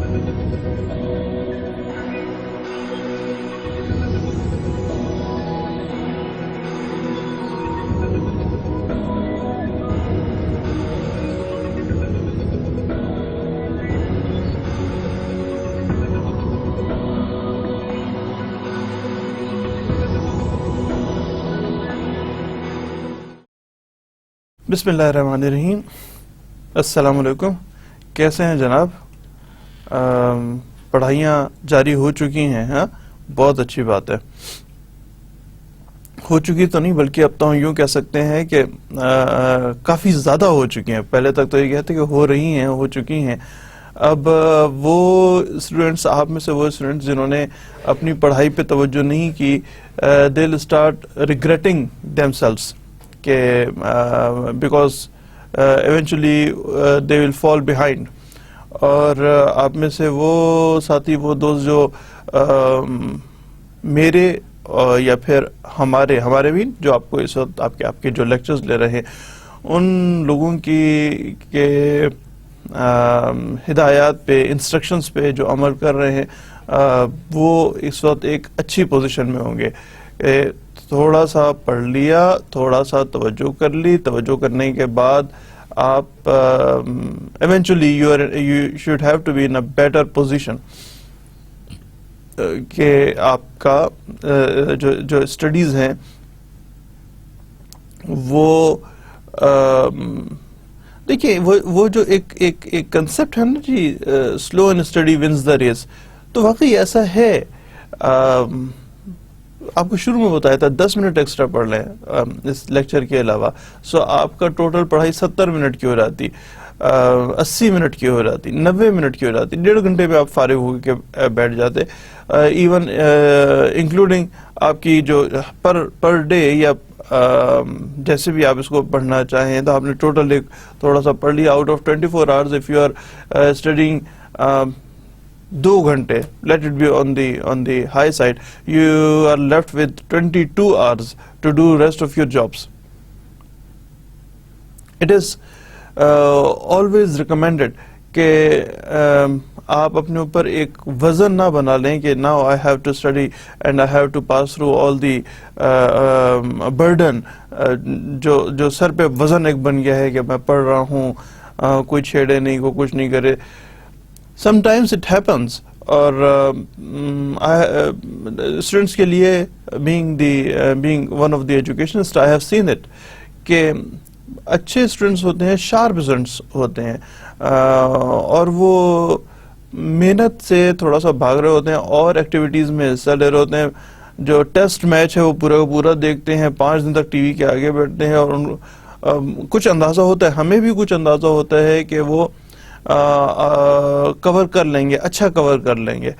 بسم اللہ الرحمن الرحیم. السلام علیکم. کیسے ہیں جناب؟ پڑھائیاں جاری ہو چکی ہیں؟ ہاں، بہت اچھی بات ہے. ہو چکی تو نہیں بلکہ اب تو ہم یوں کہہ سکتے ہیں کہ کافی زیادہ ہو چکی ہیں. پہلے تک تو یہ کہتے کہ ہو رہی ہیں، ہو چکی ہیں. اب وہ اسٹوڈنٹس، آپ میں سے وہ اسٹوڈنٹس جنہوں نے اپنی پڑھائی پہ توجہ نہیں کی، they'll start regretting themselves کہ because eventually they will fall behind. اور آپ میں سے وہ ساتھی، وہ دوست جو میرے یا پھر ہمارے بھی جو آپ کو اس وقت آپ کے جو لیکچرز لے رہے ہیں، ان لوگوں کی کے ہدایات پہ، انسٹرکشنز پہ جو عمل کر رہے ہیں، وہ اس وقت ایک اچھی پوزیشن میں ہوں گے. تھوڑا سا پڑھ لیا، تھوڑا سا توجہ کر لی، توجہ کرنے کے بعد آپ eventually you should have to be in a better position کہ آپ کا جو اسٹڈیز ہیں وہ دیکھیے، وہ جو ایک کنسپٹ ہے نا جی، slow and steady wins the race, تو واقعی ایسا ہے. آپ کو شروع میں بتایا تھا 10 منٹ ایکسٹرا پڑھ لیں اس لیکچر کے علاوہ، سو آپ کا ٹوٹل پڑھائی 70 منٹ کی ہو جاتی، 80 منٹ کی ہو جاتی، 90 منٹ کی ہو جاتی. 1.5 گھنٹے پہ آپ فارغ ہو کے بیٹھ جاتے. ایون انکلوڈنگ آپ کی جو پر ڈے یا جیسے بھی آپ اس کو پڑھنا چاہیں تو آپ نے ٹوٹل ایک تھوڑا سا پڑھ لیا. Out of 24 hours if you are studying 2 گھنٹے, let it be on the high side, you are left with 22 hours to do rest of your jobs. It is always recommended کہ آپ اپنے اوپر ایک وزن نہ بنا لیں کہ now I have to study and I have to pass through all the burden, جو سر پہ وزن ایک بن گیا ہے کہ میں پڑھ رہا ہوں, کوئی چھیڑے نہیں, کوئی کچھ نہیں کرے. Sometimes it happens, اور students کے لیے being one of the educationists, I have seen it کہ اچھے اسٹوڈنٹس ہوتے ہیں, شارپ اسٹوڈنٹس ہوتے ہیں, اور وہ محنت سے تھوڑا سا بھاگ رہے ہوتے ہیں اور ایکٹیویٹیز میں حصہ لے رہے ہوتے ہیں. جو ٹیسٹ میچ ہے وہ پورا کا پورا دیکھتے ہیں, 5 دن تک ٹی وی کے آگے بیٹھتے ہیں, اور کچھ اندازہ ہوتا ہے, ہمیں بھی کچھ اندازہ ہوتا ہے کہ وہ کور کر لیں گے, اچھا کور کر لیں گے.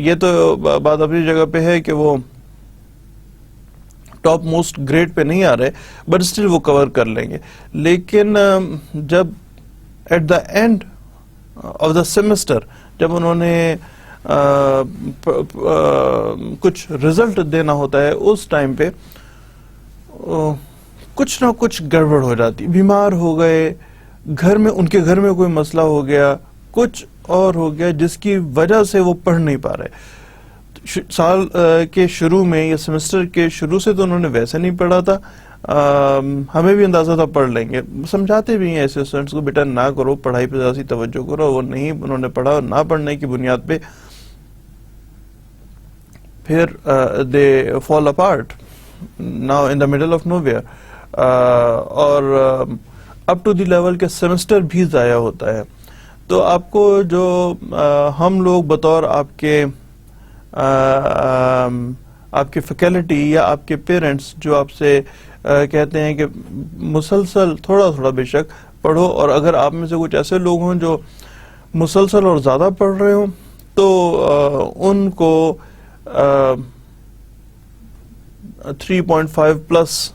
یہ تو بات اپنی جگہ پہ ہے کہ وہ ٹاپ موسٹ گریڈ پہ نہیں آ رہے, بٹ اسٹل وہ کور کر لیں گے. لیکن جب at the end of the semester جب انہوں نے کچھ رزلٹ دینا ہوتا ہے, اس ٹائم پہ کچھ نہ کچھ گڑبڑ ہو جاتی. بیمار ہو گئے, ان کے گھر میں کوئی مسئلہ ہو گیا, کچھ اور ہو گیا جس کی وجہ سے وہ پڑھ نہیں پا رہے. سال کے شروع میں یا سیمسٹر کے شروع سے تو انہوں نے ویسے نہیں پڑھا تھا, ہمیں بھی اندازہ تھا پڑھ لیں گے. سمجھاتے بھی ہیں ایسے اسٹوڈنٹس کو, بیٹا نہ کرو, پڑھائی پہ زیادہ توجہ کرو. وہ نہیں, انہوں نے پڑھا, نہ پڑھنے کی بنیاد پہ پھر they fall apart now in the middle of nowhere, اور اپ ٹو دی لیول کے سیمسٹر بھی ضائع ہوتا ہے. تو آپ کو جو ہم لوگ بطور آپ کے فیکلٹی یا آپ کے پیرنٹس جو آپ سے کہتے ہیں کہ مسلسل تھوڑا تھوڑا بے شک پڑھو, اور اگر آپ میں سے کچھ ایسے لوگ ہوں جو مسلسل اور زیادہ پڑھ رہے ہوں تو ان کو 3.5 پلس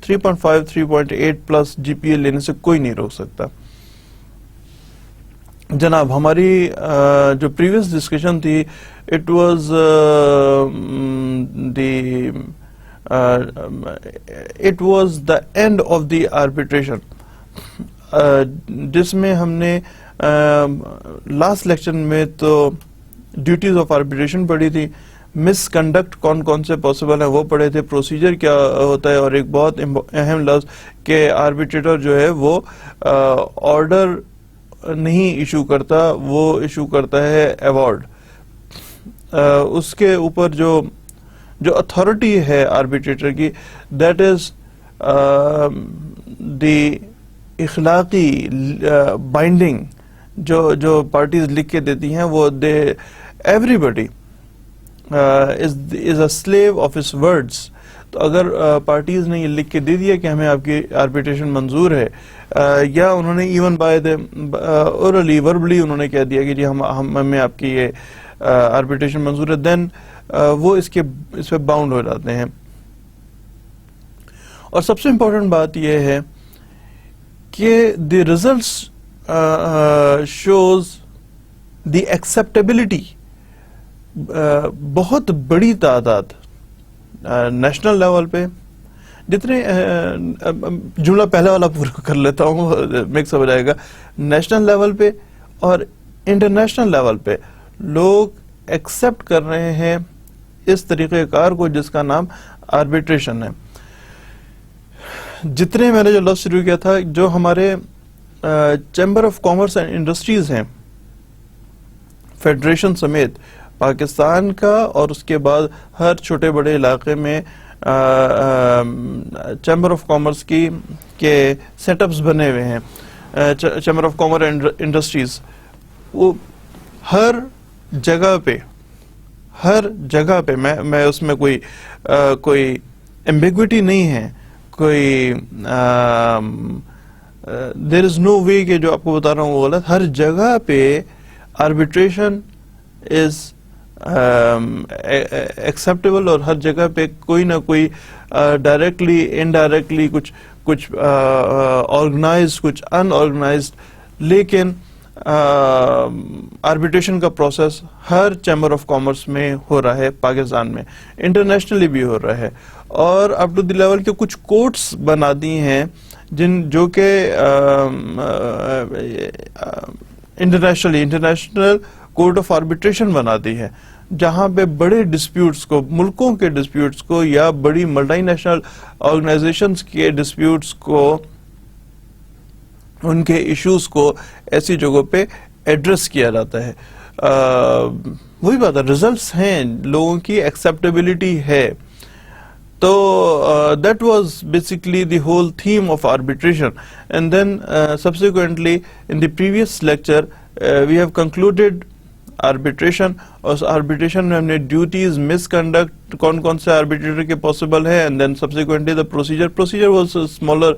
3.8 پلس جی پی اے لینے سے کوئی نہیں روک سکتا. جناب, ہماری جو پریویس ڈسکشن تھی, it was the end of the arbitration, جس میں ہم نے لاسٹ لیکچر میں تو ڈیوٹیز آف آربیٹریشن پڑھی تھی, مس کنڈکٹ کون کون سے پاسبل ہیں وہ پڑھے تھے, پروسیجر کیا ہوتا ہے, اور ایک بہت اہم لفظ کہ آربیٹریٹر جو ہے وہ آرڈر نہیں ایشو کرتا, وہ ایشو کرتا ہے ایوارڈ. اس کے اوپر جو اتھارٹی ہے آربیٹریٹر کی, دیٹ از دی اخلاقی بائنڈنگ جو پارٹیز لکھ کے دیتی ہیں, وہ they everybody is a slave of his words. تو اگر پارٹیز نے یہ لکھ کے دے دیا کہ ہمیں آپ کی آربیٹریشن منظور ہے, یا انہوں نے even by they orally verbally انہوں نے کہہ دیا کہ جی ہمیں آپ کی یہ آربیٹریشن منظور ہے, دین وہ اس پہ باؤنڈ ہو جاتے ہیں. اور سب سے امپورٹنٹ بات یہ ہے کہ the results shows the acceptability. بہت بڑی تعداد نیشنل لیول پہ, جتنے جملہ پہلا والا پورا کر لیتا ہوں مکس ہو جائے گا, نیشنل لیول پہ اور انٹرنیشنل لیول پہ لوگ ایکسیپٹ کر رہے ہیں اس طریقہ کار کو جس کا نام آربیٹریشن ہے. جتنے میں نے جو لفظ شروع کیا تھا, جو ہمارے chamber of commerce and industries ہیں فیڈریشن سمیت پاکستان کا, اور اس کے بعد ہر چھوٹے بڑے علاقے میں چیمبر آف کامرس کے سیٹ اپس بنے ہوئے ہیں, chamber of commerce and industries, وہ ہر جگہ پہ میں اس میں کوئی ایمبیگوٹی نہیں ہے, کوئی دیر از نو وے کہ جو آپ کو بتا رہا ہوں وہ غلط. ہر جگہ پہ آربیٹریشن از ایکسیپٹیبل, اور ہر جگہ پہ کوئی نہ کوئی ڈائریکٹلی انڈائریکٹلی کچھ آرگنائزڈ کچھ ان آرگنائزڈ, لیکن آربیٹریشن کا process Hare chamber of commerce میں ہو رہا ہے پاکستان میں, انٹرنیشنلی بھی ہو رہا ہے. اور اپ ٹو دی لیول کے کچھ کورٹس بنا دی ہیں جو کہ انٹرنیشنل کورٹ آف آربیٹریشن بناتی ہے, جہاں پہ بڑے ڈسپیوٹس کو, ملکوں کے ڈسپیوٹس کو یا بڑی ملٹی نیشنل آرگنائزیشنز کے ڈسپیوٹس کو, ان کے ایشوز کو ایسی جگہوں پہ ایڈریس کیا جاتا ہے. وہی بات ہے, ریزلٹس ہیں, لوگوں کی ایکسیپٹیبلٹی ہے. تو that was basically the whole theme of arbitration. And then subsequently in the previous lecture we have concluded arbitration. اور arbitration میں ہم نے duties, misconduct کون سے arbitrator کے possible ہے, and then subsequently the procedure was smaller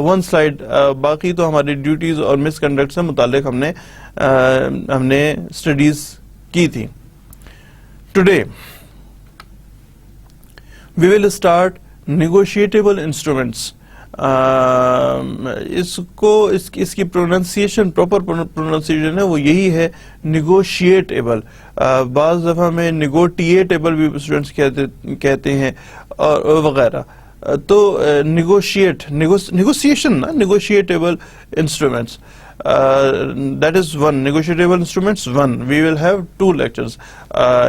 one slide. باقی تو ہماری duties اور misconduct سے متعلق ہم نے studies کی تھی. Today we will start negotiable instruments. اس کی پروننسیشن, پراپر پروننسیشن ہے وہ یہی ہے, نیگوشیٹیبل. بعض دفعہ میں نیگوٹیٹیبل بھی اسٹوڈنٹس کہتے ہیں اور وغیرہ. تو نیگوسیشن نا, نیگوشیٹیبل instruments, that is one. Negotiable instruments 1. We will have 2 lectures.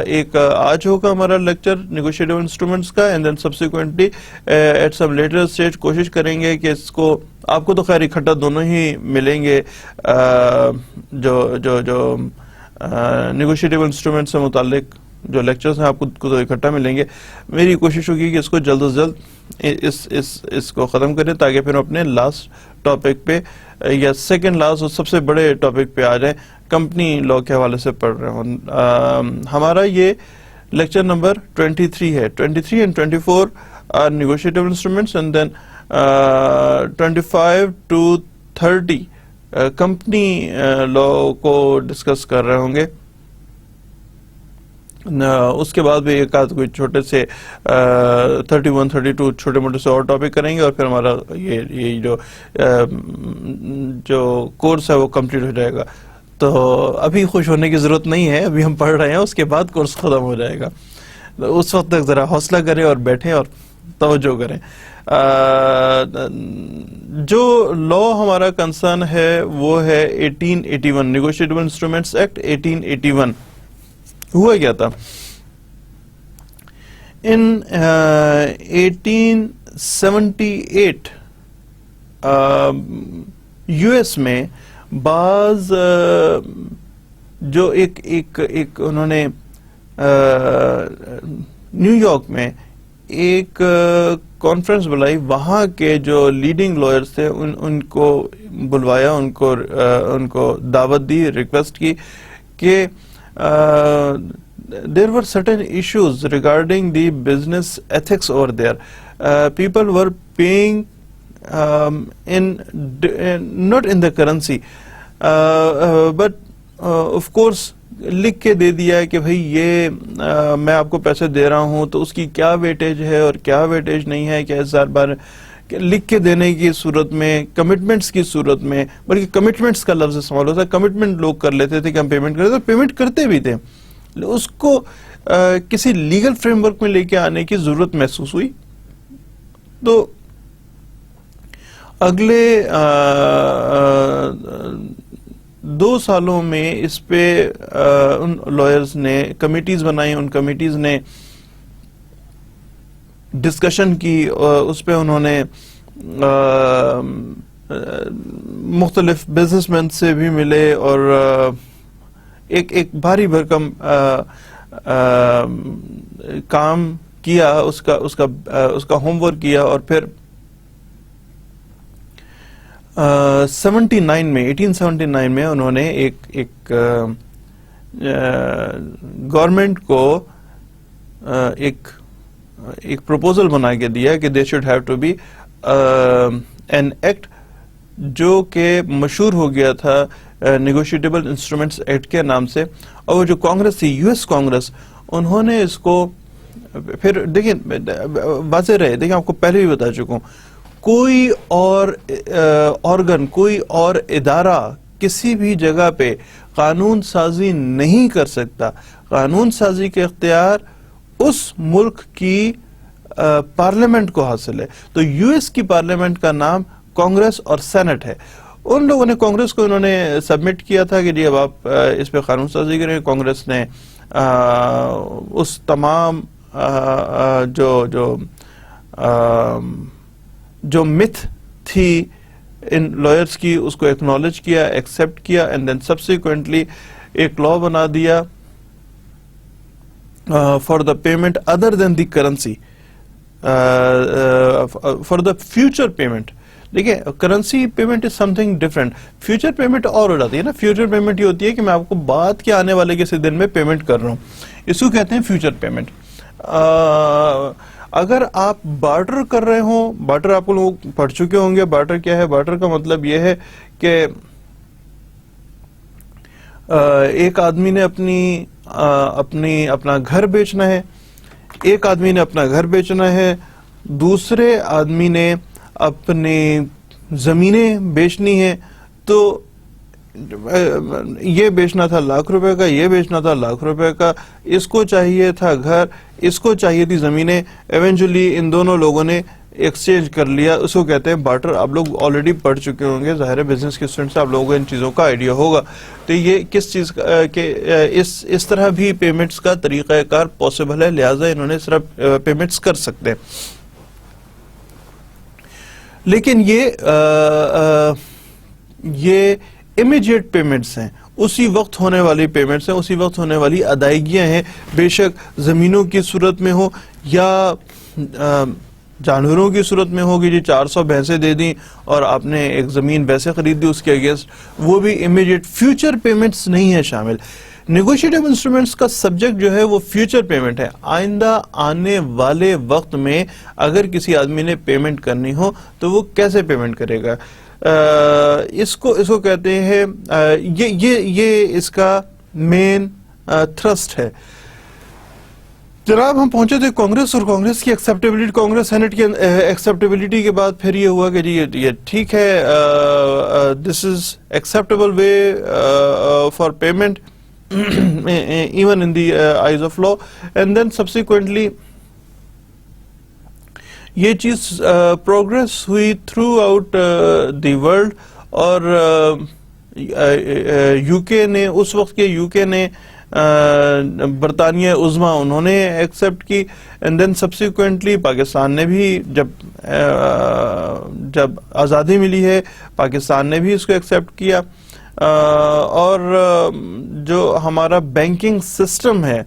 ایک آج ہوگا ہمارا لیکچر negotiable instruments کا, and then subsequently at some later stage کوشش کریں گے کہ اس کو, آپ کو تو خیر اکٹھا دونوں ہی ملیں گے, جو negotiable instruments سے متعلق جو لیکچرز ہیں آپ کو تو اکٹھا ملیں گے. میری کوشش ہوگی کہ اس کو جلد از جلد اس کو ختم کریں, تاکہ پھر اپنے لاسٹ ٹاپک پہ یا سیکنڈ لاسٹ اور سب سے بڑے ٹاپک پہ آ جائیں, کمپنی لا کے حوالے سے پڑھ رہے ہوں. ہمارا یہ لیکچر نمبر 23 ہے. 23 and 24 are negotiable instruments, and then 25 to 30 company لا کو ڈسکس کر رہے ہوں گے. اس کے بعد بھی ایک آدھ کوئی چھوٹے سے 31 32 چھوٹے موٹے سے اور ٹاپک کریں گے, اور پھر ہمارا یہ جو کورس ہے وہ کمپلیٹ ہو جائے گا. تو ابھی خوش ہونے کی ضرورت نہیں ہے, ابھی ہم پڑھ رہے ہیں, اس کے بعد کورس ختم ہو جائے گا. اس وقت تک ذرا حوصلہ کریں اور بیٹھیں اور توجہ کریں. جو لا ہمارا کنسرن ہے وہ ہے 1881 نیگوشیبل انسٹرومنٹس ایکٹ 1881. ہوا کیا تھا ان 1878 یو ایس میں بعض جو ایک انہوں نے نیو یارک میں ایک کانفرنس بلائی, وہاں کے جو لیڈنگ لائرز تھے ان کو بلوایا, ان کو دعوت دی, ریکویسٹ کی کہ there were certain issues regarding the business ethics over there. People were paying not in the currency, but of course لکھ کے دے دیا ہے کہ بھئی یہ میں آپ کو پیسے دے رہا ہوں تو اس کی کیا ویٹیج ہے اور کیا ویٹیج نہیں ہے, کہ 1000 بار لکھ کے دینے کی صورت میں, کمٹمنٹس کی صورت میں, بلکہ کمٹمنٹس کا لفظ استعمال ہوتا ہے, کمٹمنٹ لوگ کر لیتے تھے کہ ہم پیمنٹ کرتے, پیمنٹ کرتے بھی تھے, اس کو کسی لیگل فریم ورک میں لے کے آنے کی ضرورت محسوس ہوئی. تو اگلے 2 سالوں میں اس پہ ان لائرز نے کمیٹیز بنائی, ان کمیٹیز نے ڈسکشن کی, اس پہ انہوں نے مختلف بزنس مین سے بھی ملے اور ایک بھاری بھرکم کام کیا, اس کا ہوم ورک کیا, اور پھر 1879 میں انہوں نے ایک گورنمنٹ کو ایک پروپوزل بنا کے دیا کہ they should have to be an act, جو کہ مشہور ہو گیا تھا نیگوشیبل انسٹرومنٹس ایکٹ کے نام سے. اور وہ جو کانگریس تھی, یو ایس کانگریس, انہوں نے اس کو پھر دیکھیں واضح رہے, دیکھیں آپ کو پہلے بھی بتا چکا ہوں, کوئی اور آرگن, کوئی اور ادارہ کسی بھی جگہ پہ قانون سازی نہیں کر سکتا. قانون سازی کے اختیار اس ملک کی پارلیمنٹ کو حاصل ہے. تو یو ایس کی پارلیمنٹ کا نام کانگریس اور سینٹ ہے. ان لوگوں نے کانگریس کو انہوں نے سبمٹ کیا تھا کہ جی اب آپ اس پہ قانون سازی کریں. کانگریس نے اس تمام جو متھ تھی ان لائرز کی, اس کو ایکنالج کیا, ایکسپٹ کیا, اینڈ دین سبسیکوینٹلی ایک لا بنا دیا for the payment other than the currency, for the future payment. دیکھیں currency payment is something different, future payment اور ہو جاتی ہے نا. فیوچر پیمنٹ یہ ہوتی ہے کہ میں آپ کو بعد کے آنے والے کسی دن میں پیمنٹ کر رہا ہوں, اس کو کہتے ہیں فیوچر پیمنٹ. اگر آپ بارٹر کر رہے ہوں, بارٹر آپ کو لوگ پڑھ چکے ہوں گے, بارٹر کیا ہے؟ بارٹر کا مطلب یہ ہے کہ ایک آدمی نے اپنا گھر بیچنا ہے, ایک آدمی نے اپنا گھر بیچنا ہے, دوسرے آدمی نے اپنی زمینیں بیچنی ہے. تو یہ بیچنا تھا ₹1,00,000 کا, یہ بیچنا تھا ₹1,00,000 کا, اس کو چاہیے تھا گھر, اس کو چاہیے تھی زمینیں. ایونچولی ان دونوں لوگوں نے ایکسچینج کر لیا, اس کو کہتے ہیں بارٹر. آپ لوگ آلریڈی پڑھ چکے ہوں گے, ظاہر ہے بزنس کے اسٹوڈنٹ سے آپ لوگوں کو ان چیزوں کا آئیڈیا ہوگا. تو یہ کس چیز کہ اس طرح بھی پیمنٹس کا طریقہ کار پاسبل ہے, لہٰذا انہوں نے صرف پیمنٹس کر سکتے ہیں. لیکن یہ امیجیٹ پیمنٹس ہیں, اسی وقت ہونے والی پیمنٹس ہیں, اسی وقت ہونے والی ادائیگیاں ہیں, بے شک زمینوں کی صورت میں ہو یا جانوروں کی صورت میں ہوگی. جی 400 بھینسیں دے دیں اور آپ نے ایک زمین ویسے خرید دی اس کے اگینسٹ, وہ بھی امیجیٹ. فیوچر پیمنٹس نہیں ہے شامل. نیگوشیبل انسٹرومنٹس کا سبجیکٹ جو ہے وہ فیوچر پیمنٹ ہے. آئندہ آنے والے وقت میں اگر کسی آدمی نے پیمنٹ کرنی ہو تو وہ کیسے پیمنٹ کرے گا, اس کو کہتے ہیں, یہ اس کا مین تھرسٹ ہے. جناب ہم پہنچے تھے کانگریس اور کانگریس کی ایکسیپٹیبلٹی, کانگریس سینٹ کی ایکسیپٹیبلٹی کے بعد پھر یہ ہوا کہ جی یہ ٹھیک ہے, this is acceptable way for payment even in the eyes of law. And then subsequently یہ چیز پروگریس ہوئی تھرو آؤٹ دی ورلڈ، اور یو کے نے، اس وقت کے یو کے نے، برطانیہ عظما انہوں نے ایکسپٹ کی، اینڈ دین سبسیکوینٹلی پاکستان نے بھی جب آزادی ملی ہے پاکستان نے بھی اس کو ایکسپٹ کیا، اور جو ہمارا بینکنگ سسٹم ہے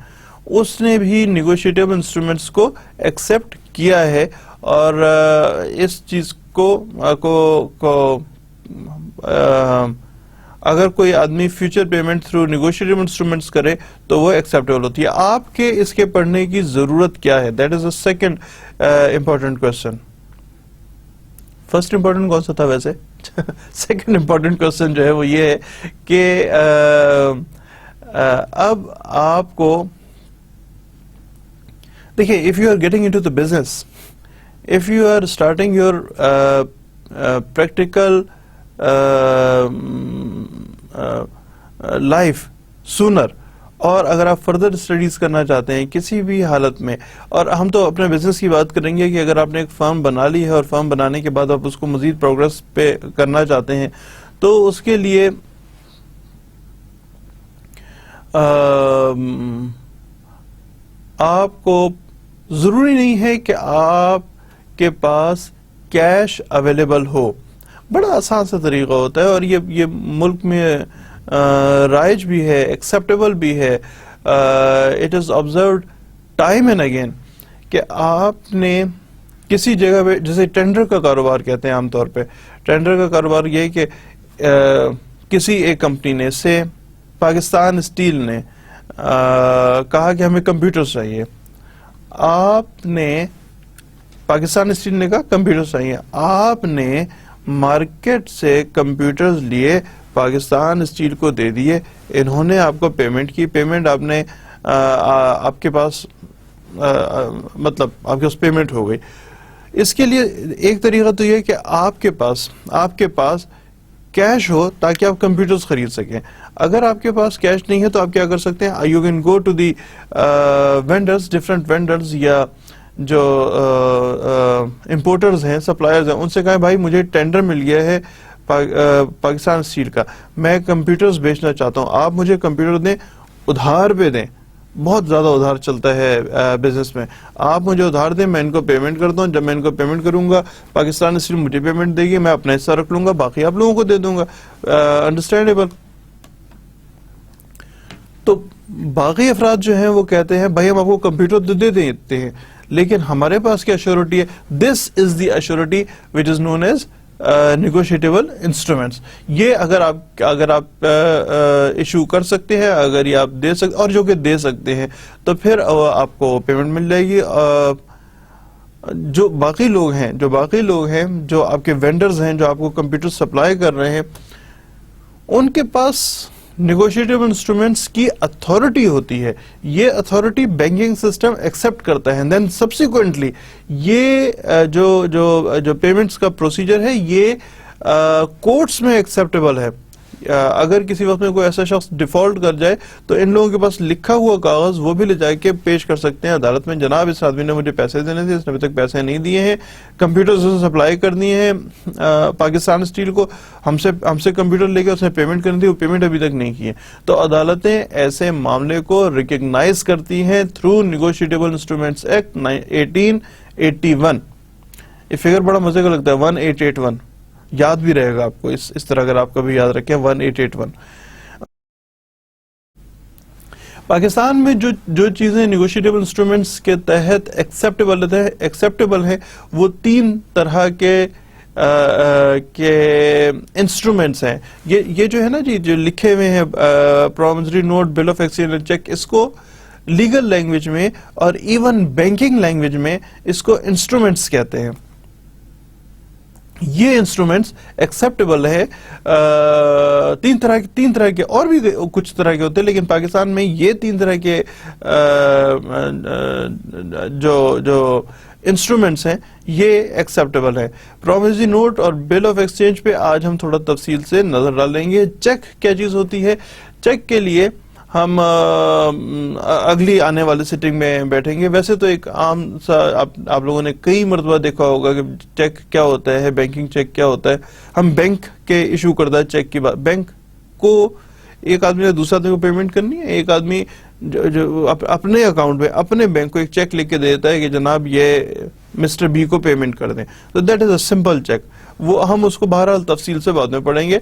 اس نے بھی نیگوشیٹیبل انسٹرومنٹس کو ایکسپٹ کیا ہے، اور اس چیز کو اگر کوئی آدمی فیوچر پیمنٹ تھرو نیگوشیٹیبل انسٹرومنٹس کرے تو وہ ایکسیپٹیبل ہوتی ہے۔ آپ کے اس کے پڑھنے کی ضرورت کیا ہے؟ That is a second important question. First important کون سا تھا ویسے؟ سیکنڈ امپورٹنٹ کوشچن جو ہے وہ یہ ہے کہ اب آپ کو دیکھیں، if you are getting into the business, if you are starting your practical life sooner، اور اگر آپ فردر اسٹڈیز کرنا چاہتے ہیں کسی بھی حالت میں، اور ہم تو اپنے بزنس کی بات کریں گے کہ اگر آپ نے ایک فرم بنا لی ہے اور فرم بنانے کے بعد آپ اس کو مزید پروگرس پہ کرنا چاہتے ہیں، تو اس کے لیے آپ کو ضروری نہیں ہے کہ آپ کے پاس کیش اویلیبل ہو۔ بڑا آسان سا طریقہ ہوتا ہے، اور یہ ملک میں رائج بھی ہے، ایکسیپٹیبل بھی ہے، it is observed time and again, کہ آپ نے کسی جگہ پہ، جیسے ٹینڈر کا کاروبار کہتے ہیں عام طور پہ، ٹینڈر کا کاروبار یہ کہ کسی ایک کمپنی نے، سے پاکستان اسٹیل نے کہا کہ ہمیں کمپیوٹر چاہیے، آپ نے، پاکستان اسٹیل نے کہا کمپیوٹر چاہیے، آپ نے مارکیٹ سے کمپیوٹرز لیے، پاکستان اسٹیل کو دے دیے، انہوں نے آپ کو پیمنٹ کی، پیمنٹ آپ نے آپ کے پاس مطلب آپ کے پاس پیمنٹ ہو گئی۔ اس کے لیے ایک طریقہ تو یہ کہ آپ کے پاس کیش ہو تاکہ آپ کمپیوٹرز خرید سکیں۔ اگر آپ کے پاس کیش نہیں ہے تو آپ کیا کر سکتے ہیں، you can go to the vendors, different vendors یا جو امپورٹرز ہیں، سپلائرز ہیں، ان سے کہیں بھائی مجھے ٹینڈر مل گیا ہے پاکستان اسٹیل کا، میں کمپیوٹرز بیچنا چاہتا ہوں، آپ مجھے کمپیوٹر دیں، ادھار پہ دیں، بہت زیادہ ادھار چلتا ہے بزنس میں، آپ مجھے ادھار دیں، میں ان کو پیمنٹ کرتا ہوں، جب میں ان کو پیمنٹ کروں گا پاکستان اسٹیل مجھے پیمنٹ دے گی، میں اپنا حصہ رکھ لوں گا، باقی آپ لوگوں کو دے دوں گا، انڈرسٹینڈیبل۔ تو باقی افراد جو ہیں وہ کہتے ہیں بھائی ہم آپ کو کمپیوٹر دے دیتے ہیں، لیکن ہمارے پاس کیا ایشورٹی ہے؟ This is the assurity which is known as نیگوشیٹیبل instruments. یہ اگر آپ ایشو کر سکتے ہیں، اگر یہ آپ دے سکتے، اور جو کہ دے سکتے ہیں، تو پھر آپ کو پیمنٹ مل جائے گی۔ جو باقی لوگ ہیں جو آپ کے وینڈرز ہیں، جو آپ کو کمپیوٹر سپلائی کر رہے ہیں، ان کے پاس نیگوشیٹیبل انسٹرومنٹس کی اتھارٹی ہوتی ہے، یہ اتھارٹی بینکنگ سسٹم ایکسپٹ کرتا ہے، دین سبسیکوینٹلی یہ جو پیمنٹس کا پروسیجر ہے یہ کورٹس میں ایکسپٹیبل ہے۔ اگر کسی وقت میں کوئی ایسا شخص ڈیفالٹ کر جائے تو ان لوگوں کے پاس لکھا ہوا کاغذ وہ بھی لے جا کے پیش کر سکتے ہیں عدالت میں، جناب اس آدمی نے مجھے پیسے دینے تھے، اس نے ابھی تک پیسے نہیں دیے ہیں، کمپیوٹر سے سپلائی کر دیے ہیں پاکستان اسٹیل کو، ہم سے کمپیوٹر لے کے اس نے پیمنٹ کرنی تھی، وہ پیمنٹ ابھی تک نہیں کی ہے۔ تو عدالتیں ایسے معاملے کو ریکگنائز کرتی ہیں تھرو نیگوشیٹیبل انسٹرومنٹس ایکٹ 1881۔ یہ فگر بڑا مزے کا لگتا ہے، 1881، یاد بھی رہے گا آپ کو، اس طرح اگر آپ کبھی یاد رکھیں 1881۔ پاکستان میں جو چیزیں نیگوشیٹیبل انسٹرومنٹس کے تحت ایکسپٹیبل ہیں وہ 3 طرح کے انسٹرومنٹس ہیں۔ یہ جو ہے نا جی، جو لکھے ہوئے ہیں promissory note, bill of exchange and cheque, اس کو لیگل لینگویج میں اور ایون بینکنگ لینگویج میں اس کو انسٹرومنٹس کہتے ہیں۔ یہ انسٹرومنٹس ایکسپٹیبل ہے، 3 طرح کے، اور بھی کچھ طرح کے ہوتے ہیں، لیکن پاکستان میں یہ 3 طرح کے جو انسٹرومنٹس ہیں یہ ایکسپٹیبل ہیں۔ پرومسری نوٹ اور بل آف ایکسچینج پہ آج ہم تھوڑا تفصیل سے نظر ڈالیں گے۔ چیک کیا چیز ہوتی ہے؟ چیک کے لیے ہم اگلی آنے والی سیٹنگ میں بیٹھیں گے. ویسے تو ایک عام سا آپ لوگوں نے کئی مرتبہ دیکھا ہوگا کہ چیک کیا ہوتا ہے, بینکنگ چیک کیا ہوتا ہے. ہم بینک کے ایشو کردہ چیک کی بات, بینک کو ایک آدمی نے دوسرے آدمی کو پیمنٹ کرنی ہے, ایک آدمی جو اپنے اکاؤنٹ میں اپنے بینک کو ایک چیک لکھ کے دیتا ہے کہ جناب یہ مسٹر بی کو پیمنٹ کر دیں, تو that is a simple check. وہ ہم اس کو بہرحال تفصیل سے بعد میں پڑھیں گے.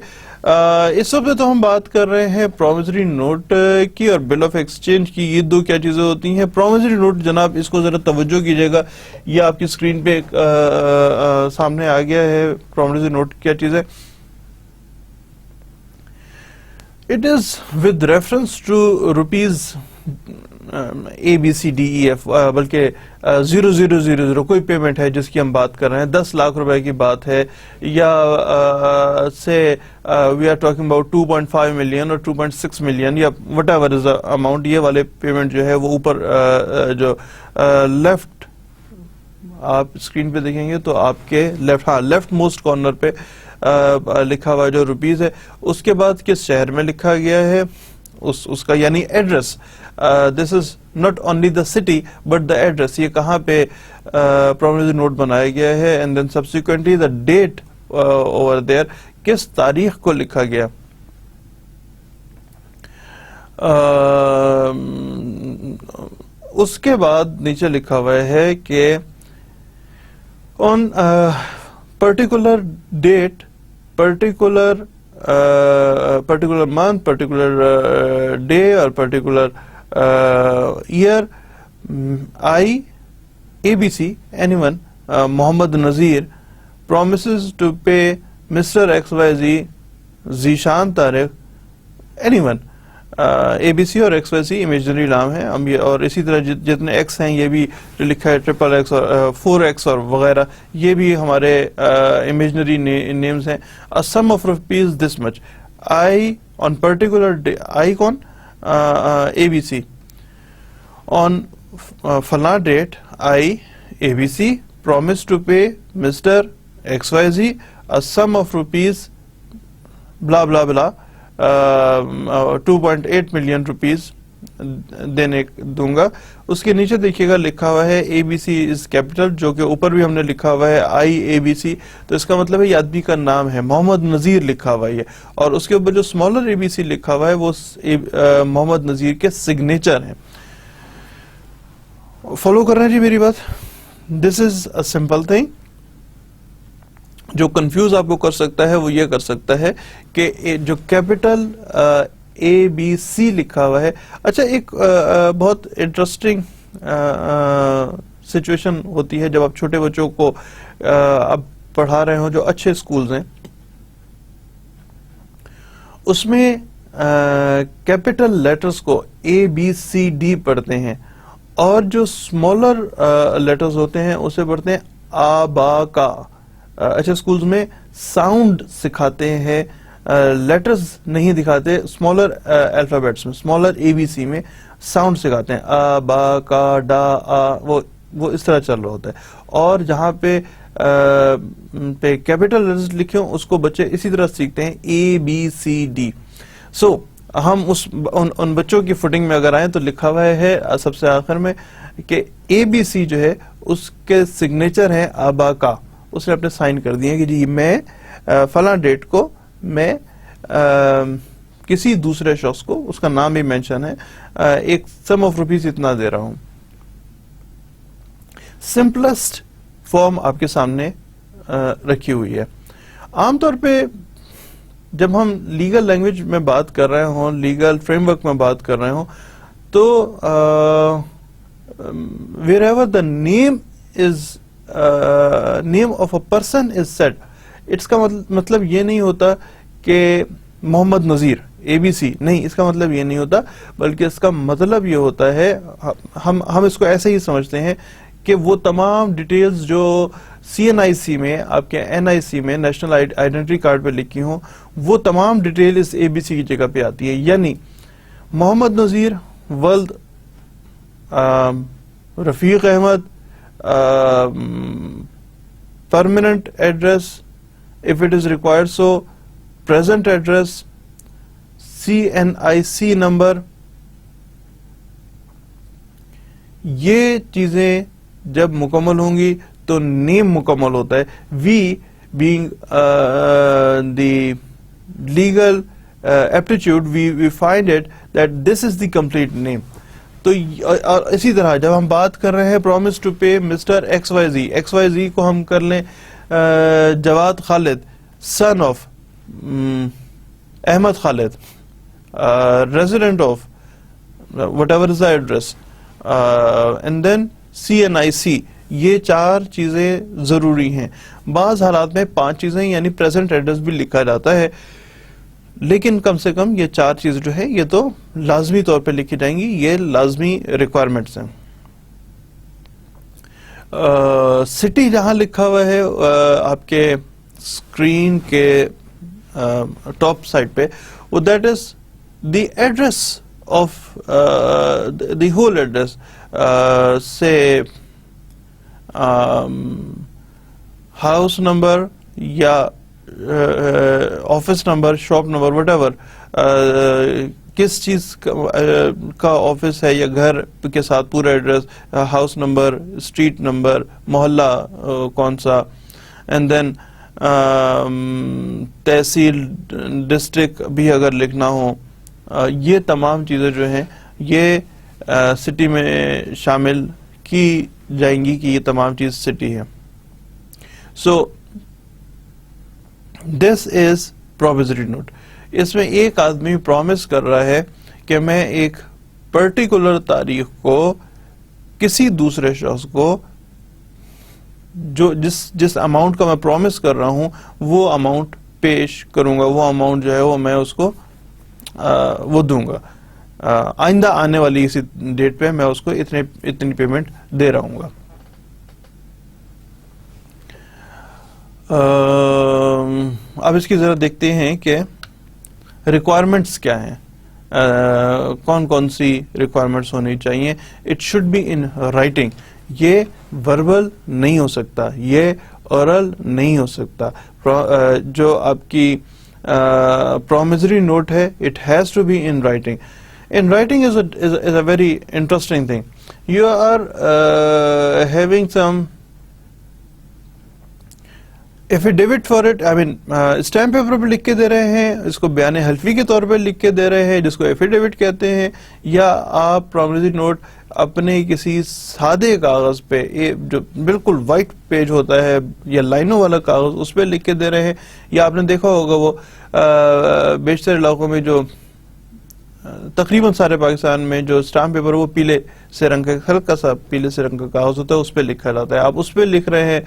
اس وقت تو ہم بات کر رہے ہیں پرومسری نوٹ کی اور بل آف ایکسچینج کی. یہ دو کیا چیزیں ہوتی ہیں؟ پرومسری نوٹ جناب اس کو ذرا توجہ کیجئے گا, یہ آپ کی اسکرین پہ سامنے آ گیا ہے. پرومسری نوٹ کیا چیز ہے؟ It is with reference to rupees A B C D E F بلکہ 0000 کوئی پیمنٹ ہے جس کی ہم بات کر رہے ہیں, 10 لاکھ روپے کی بات ہے, یا سے we are talking about 2.5 million اور 2.6 million یا whatever is the amount. یہ والے پیمنٹ جو ہے وہ اوپر جو لیفٹ آپ اسکرین پہ دیکھیں گے تو آپ کے لیفٹ موسٹ کارنر پہ لکھا ہوا جو روپیز ہے, اس کے بعد کس شہر میں لکھا گیا ہے اس کا یعنی address. This is not only the city but the address, یہ کہاں پہ پرومسری نوٹ بنایا گیا ہے, and then subsequently the date over there, کس تاریخ کو لکھا گیا. اس کے بعد نیچے لکھا ہوا ہے کہ آن particular date, particular month, particular day or particular year, I, ABC, anyone, Mohammad Nazir, promises to pay Mr. XYZ, Zishan Tariq, anyone. A B سی اور ایکس وائی سی امیجنری نام ہے ہم یہ, اور اسی طرح جتنے ایکس ہیں یہ بھی جو لکھا ہے XXX اور 4X اور وغیرہ, یہ بھی ہمارے امیجنری نیمز ہیں. Sum of rupees this much, I on particular day, I con A B C, on فلاں date I A B C promise to pay mister X Y Z sum of rupees blah blah بلا 2.8 million rupees دینے دوں گا. اس کے نیچے دیکھیے گا لکھا ہوا ہے اے بی سی از کیپٹل, جو کہ اوپر بھی ہم نے لکھا ہوا ہے آئی اے بی سی, تو اس کا مطلب ہے یہ آدمی کا نام ہے, محمد نذیر لکھا ہوا ہے, اور اس کے اوپر جو اسمالر اے بی سی لکھا ہوا ہے وہ محمد نذیر کے سگنیچر ہیں. فالو کر رہے ہیں جی میری بات؟ دس از اے سمپل تھنگ. جو کنفیوز آپ کو کر سکتا ہے وہ یہ کر سکتا ہے کہ جو کیپٹل اے بی سی لکھا ہوا ہے. اچھا, ایک بہت انٹرسٹنگ سچویشن ہوتی ہے جب آپ چھوٹے بچوں کو اب پڑھا رہے ہوں جو اچھے اسکولز ہیں, اس میں کیپٹل لیٹرز کو اے بی سی ڈی پڑھتے ہیں, اور جو اسمالر لیٹرز ہوتے ہیں اسے پڑھتے ہیں آ با کا. اچھے اسکولز میں ساؤنڈ سکھاتے ہیں, لیٹرز نہیں دکھاتے. اسمالر الفابیٹس میں, اسمالر اے بی سی میں ساؤنڈ سکھاتے ہیں, آ با کا ڈا آ, وہ اس طرح چل رہا ہوتا ہے. اور جہاں پہ کیپٹل لیٹرز لکھے ہوں اس کو بچے اسی طرح سیکھتے ہیں اے بی سی ڈی. سو ہم ان بچوں کی فوٹنگ میں اگر آئیں تو لکھا ہوا ہے سب سے آخر میں کہ اے بی سی جو ہے اس کے سگنیچر ہیں آبا کا. اس نے اپنے سائن کر دیے کہ جی میں فلاں ڈیٹ کو میں کسی دوسرے شخص کو, اس کا نام بھی مینشن ہے, ایک سم آف روپیز اتنا دے رہا ہوں. سمپلسٹ فارم آپ کے سامنے رکھی ہوئی ہے. عام طور پہ جب ہم لیگل لینگویج میں بات کر رہے ہوں, لیگل فریم ورک میں بات کر رہے ہوں, تو wherever the name of a person is said, اس کا مطلب یہ نہیں ہوتا کہ محمد نذیر اے بی سی, نہیں, اس کا مطلب یہ نہیں ہوتا, بلکہ اس کا مطلب یہ ہوتا ہے, ہم اس کو ایسے ہی سمجھتے ہیں کہ وہ تمام ڈیٹیلز جو سی این آئی سی میں, آپ کے این آئی سی میں, نیشنل آئیڈینٹی کارڈ پہ لکھی ہوں, وہ تمام ڈیٹیل اس اے بی سی کی جگہ پہ آتی ہے. یعنی محمد نذیر ولد رفیق Ahmad, permanent address if it is required, so present address, CNIC number, یہ چیزیں جب مکمل ہوں گی تو نیم مکمل ہوتا ہے. وی being the legal aptitude, we find it that this is the complete name. تو اسی طرح جب ہم بات کر رہے ہیں promise to pay Mr. XYZ کو ہم کر لیں جواد خالد son of Ahmad Khalid, resident of whatever is the address, and then CNIC. یہ 4 چیزیں ضروری ہیں. بعض حالات میں 5 چیزیں یعنی پریزنٹ ایڈریس بھی لکھا جاتا ہے, لیکن کم سے کم یہ 4 چیزیں جو ہے یہ تو لازمی طور پہ لکھی جائیں گی, یہ لازمی ریکوائرمنٹس ہیں. سٹی جہاں لکھا ہوا ہے آپ کے اسکرین کے ٹاپ سائڈ پہ, وہ that is the address of the whole address, سے ہاؤس نمبر یا office number, shop number, what ever, کس چیز کا آفس ہے یا گھر کے ساتھ پورا address, house number, street number, محلہ کون سا, اینڈ دین تحصیل, ڈسٹرکٹ بھی اگر لکھنا ہو. یہ تمام چیزیں جو ہیں یہ سٹی میں شامل کی جائیں گی کہ یہ تمام چیز سٹی ہے. سو دس از پرومسری نوٹ. اس میں ایک آدمی پرومس کر رہا ہے کہ میں ایک پرٹیکولر تاریخ کو کسی دوسرے شخص کو جو جس اماؤنٹ کا میں پرومس کر رہا ہوں وہ اماؤنٹ پیش کروں گا, وہ اماؤنٹ جو ہے وہ میں اس کو وہ دوں گا, آئندہ آنے والی اسی ڈیٹ پہ میں اس کو اتنی پیمنٹ دے رہا ہوں گا. اب اس کی ذرا دیکھتے ہیں کہ ریکوائرمنٹس کیا ہیں, کون کون سی ریکوائرمنٹس ہونی چاہیے. It should be in writing. یہ وربل نہیں ہو سکتا, یہ اورل نہیں ہو سکتا. جو آپ کی پرومسری نوٹ ہے it has to be in writing. In writing is a very interesting thing. You are having some affidavit for it. I mean, stamp paper پہ لکھ کے دے رہے ہیں, اس کو بیان حلفی کے طور پہ لکھ کے دے رہے ہیں جس کو affidavit کہتے ہیں, یا آپ پرومسری نوٹ اپنے کسی سادے کاغذ پہ جو بالکل وائٹ پیج ہوتا ہے یا لائنوں والا کاغذ اس پہ لکھ کے دے رہے ہیں. یا آپ نے دیکھا ہوگا وہ بیشتر علاقوں میں جو تقریباً سارے پاکستان میں جو اسٹامپ پیپر وہ پیلے سے رنگ کا, ہلکا سا پیلے سے رنگ کا کاغذ ہوتا ہے, اس پہ لکھا جاتا ہے. آپ اس پہ لکھ رہے ہیں.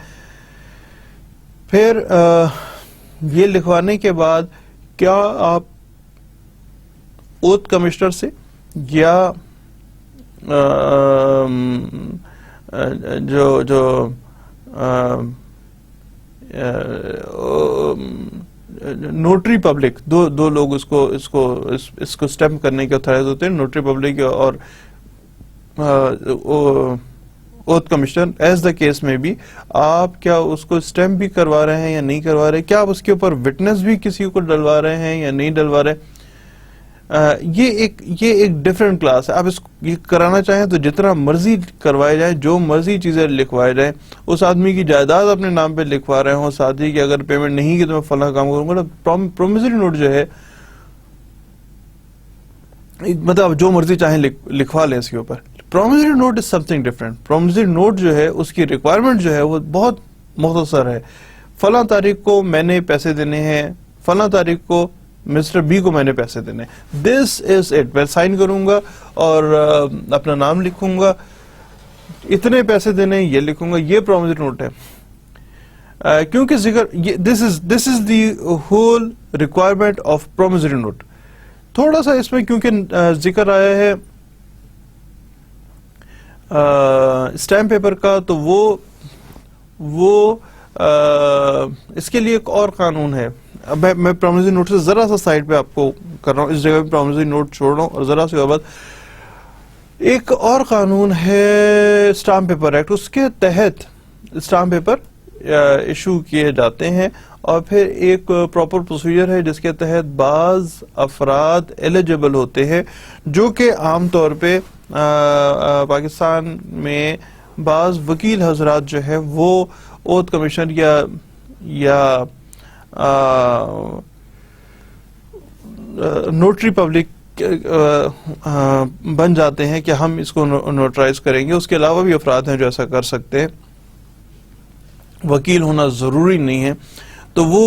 پھر یہ لکھوانے کے بعد کیا آپ اوتھ کمشنر سے یا جو نوٹری پبلک, دو لوگ اس کو اسٹیمپ کرنے کے اتھارائز ہوتے ہیں, نوٹری پبلک اور oath commissioner, as the case میں بھی, آپ کیا اس کو اسٹیمپ بھی کروا رہے ہیں یا نہیں کروا رہے, کیا آپ اس کے اوپر وٹنس بھی کسی کو ڈلوا رہے ہیں یا نہیں ڈلوا رہے. یہ ایک ڈفرینٹ کلاس ہے. آپ اس یہ کرانا چاہیں تو جتنا مرضی کروائے جائیں, جو مرضی چیزیں لکھوائے جائیں. اس آدمی کی جائیداد اپنے نام پہ لکھوا رہے ہوں, ساتھ ہی کہ اگر پیمنٹ نہیں کی تو میں فلاں کام کروں گا. پرومسری نوٹ جو ہے مطلب جو مرضی چاہیں لکھوا لیں اس کے اوپر. Promissory note is something different. Promissory note جو ہے اس کی ریکوائرمنٹ جو ہے وہ بہت مختصر ہے. فلاں تاریخ کو میں نے پیسے دینے ہیں, فلاں تاریخ کو مسٹر بی کو میں نے پیسے دینے. دس از اٹ. میں سائن کروں گا اور اپنا نام لکھوں گا, اتنے پیسے دینے یہ لکھوں گا. یہ پرومسری نوٹ ہے. کیونکہ this is the whole requirement of promissory note. تھوڑا سا اس میں کیونکہ ذکر آیا ہے اسٹیمپ پیپر کا, تو وہ اس کے لیے ایک اور قانون ہے. اب میں پرومسری نوٹ سے ذرا سا سائڈ پہ آپ کو کر رہا ہوں, اس جگہ پہ پرومسری نوٹ چھوڑ رہا ہوں, اور ذرا سی بعد ایک اور قانون ہے اسٹامپ پیپر ایکٹ. اس کے تحت اسٹامپ پیپر ایشو کیے جاتے ہیں، اور پھر ایک پراپر پروسیجر ہے جس کے تحت بعض افراد ایلیجبل ہوتے ہیں، جو کہ عام طور پہ پاکستان میں بعض وکیل حضرات جو ہے وہ اوتھ کمیشن یا نوٹری پبلک بن جاتے ہیں کہ ہم اس کو نوٹرائز کریں گے۔ اس کے علاوہ بھی افراد ہیں جو ایسا کر سکتے ہیں، وکیل ہونا ضروری نہیں ہے۔ تو وہ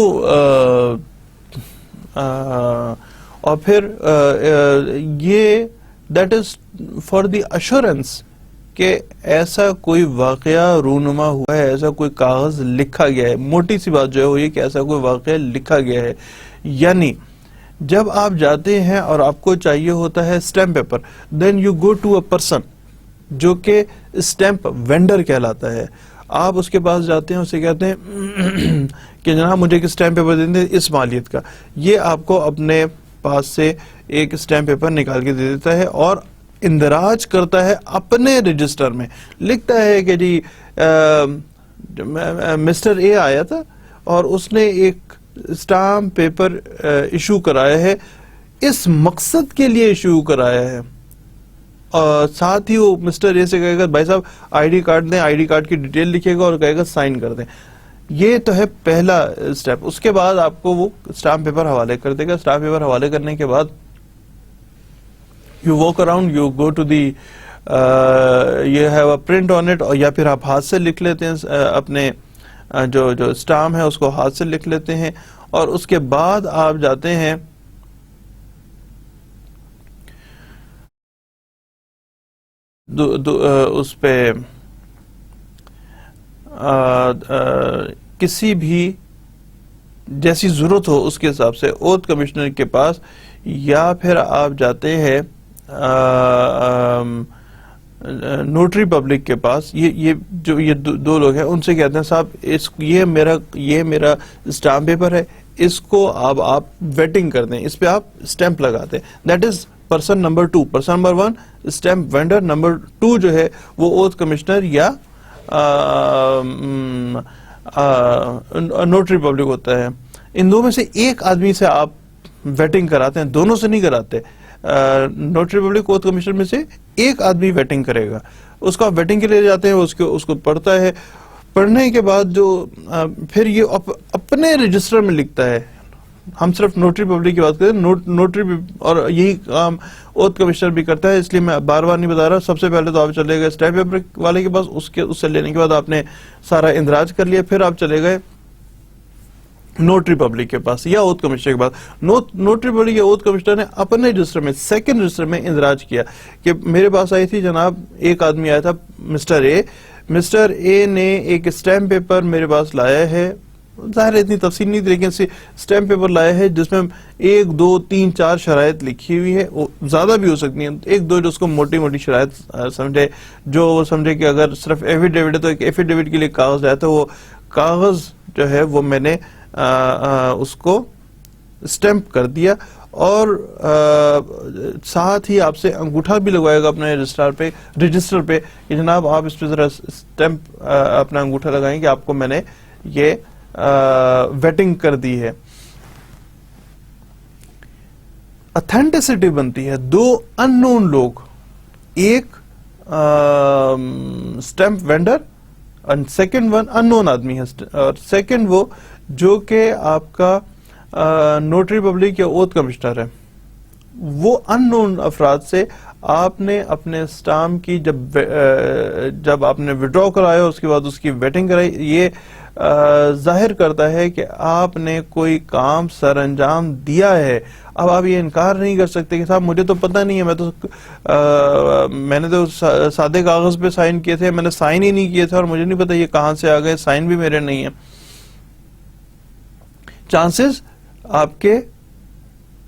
اور پھر یہ that is for the assurance کہ ایسا کوئی واقعہ رونما ہوا ہے، ایسا کوئی کاغذ لکھا گیا ہے۔ موٹی سی بات جو ہے وہ یہ کہ ایسا کوئی واقعہ لکھا گیا ہے، یعنی جب آپ جاتے ہیں اور آپ کو چاہیے ہوتا ہے stamp paper, then you go to a person جو کہ اسٹیمپ وینڈر کہلاتا ہے۔ آپ اس کے پاس جاتے ہیں، اسے کہتے ہیں کہ جناب مجھے ایک اسٹیمپ پیپر دے دیں اس مالیت کا۔ یہ آپ کو اپنے پاس سے ایک اسٹیمپ پیپر نکال کے دے دیتا ہے اور اندراج کرتا ہے اپنے رجسٹر میں، لکھتا ہے کہ جی مسٹر اے آیا تھا اور اس نے ایک اسٹامپ پیپر ایشو کرایا ہے، اس مقصد کے لیے ایشو کرایا ہے، اور ساتھ ہی وہ مسٹر اے سے کہے گا بھائی صاحب آئی ڈی کارڈ دیں، آئی ڈی کارڈ کی ڈیٹیل لکھے گا اور کہے گا سائن کر دیں۔ یہ تو ہے پہلا اسٹیپ۔ اس کے بعد آپ کو وہ اسٹامپ پیپر حوالے کر دے گا۔ اسٹامپ پیپر حوالے کرنے کے بعد you walk around, you go to the you have a print on it, اور یا پھر آپ ہاتھ سے لکھ لیتے ہیں، اپنے جو اسٹامپ ہے اس کو ہاتھ سے لکھ لیتے ہیں، اور اس کے بعد آپ جاتے ہیں اس پہ کسی بھی جیسی ضرورت ہو اس کے حساب سے اوتھ کمشنر کے پاس، یا پھر آپ جاتے ہیں نوٹری پبلک کے پاس۔ یہ دو لوگ ہیں، ان سے کہتے ہیں صاحب یہ میرا اسٹامپ پیپر ہے، اس کو آپ ویٹنگ کر دیں، اس پہ آپ اسٹیمپ لگا دیں۔ That is person number 2۔ Person number 1 stamp vendor, number 2 جو ہے وہ اوتھ کمشنر یا نوٹری پبلک ہوتا ہے۔ ان دو میں سے ایک آدمی سے آپ ویٹنگ کراتے ہیں، دونوں سے نہیں کراتے۔ نوٹری پبلک اوتھ کمشنر میں سے ایک آدمی ویٹنگ کرے گا، اس کو آپ ویٹنگ کے لیے جاتے ہیں، اس کو پڑھتا ہے، پڑھنے کے بعد جو پھر یہ اپنے رجسٹر میں لکھتا ہے۔ ہم صرف نوٹری پبلک کی بات کرتے ہیں، نوٹری اور یہی کام اوتھ کمشنر بھی کرتا ہے، اس لیے میں بار بار نہیں بتا رہا۔ سب سے پہلے تو آپ چلے گئے اسٹیمپ پیپر والے کے پاس، اس سے لینے کے بعد آپ نے سارا اندراج کر لیا، پھر آپ چلے گئے نوٹری پبلک کے پاس یا اوتھ کمشنر کے پاس۔ نوٹری پبلک یا اوتھ کمشنر نے اپنے رجسٹر میں، سیکنڈ رجسٹر میں اندراج کیا کہ میرے پاس آئی تھی جناب، ایک آدمی آیا تھا مسٹر اے نے ایک اسٹیمپ پیپر میرے پاس لایا ہے، ظاہر اتنی تفصیل نہیں تھی، لیکن اسٹیمپ پیپر لایا ہے جس میں 1 2 3 4 شرائط لکھی ہوئی ہے، زیادہ بھی ہو سکتی ہیں، 1 2 جو اس کو موٹی موٹی شرائط سمجھے، جو وہ سمجھے کہ اگر صرف ایفیڈیوٹ ہے تو ایک ایفیڈیوٹ کے لیے کاغذ آیا تو وہ کاغذ جو ہے وہ میں نے اس کو اسٹیمپ کر دیا، اور ساتھ ہی آپ سے انگوٹھا بھی لگوائے گا اپنے رجسٹر پہ کہ جناب آپ اس پہ ذرا اسٹیمپ اپنا انگوٹھا لگائیں کہ آپ کو میں نے یہ ویٹنگ کر دی ہے۔ اتھینٹسٹی بنتی ہے۔ 2 ان نون لوگ، ایک اسٹیمپ وینڈر اور سیکنڈ ون ان نون آدمی ہے، اور سیکنڈ وہ جو کہ آپ کا نوٹری پبلک یا اوتھ کمشنر ہے۔ وہ ان نون افراد سے آپ نے اپنے اسٹامپ کی جب آپ نے وڈرا کرایا اس کے بعد اس کی ویٹنگ کرائی، یہ ظاہر کرتا ہے کہ آپ نے کوئی کام سر انجام دیا ہے۔ اب آپ یہ انکار نہیں کر سکتے کہ صاحب مجھے تو پتہ نہیں ہے، میں نے تو سادے کاغذ پہ سائن کیے تھے، میں نے سائن ہی نہیں کیے تھے اور مجھے نہیں پتا یہ کہاں سے آ گئے، سائن بھی میرے نہیں ہیں۔ چانسز آپ کے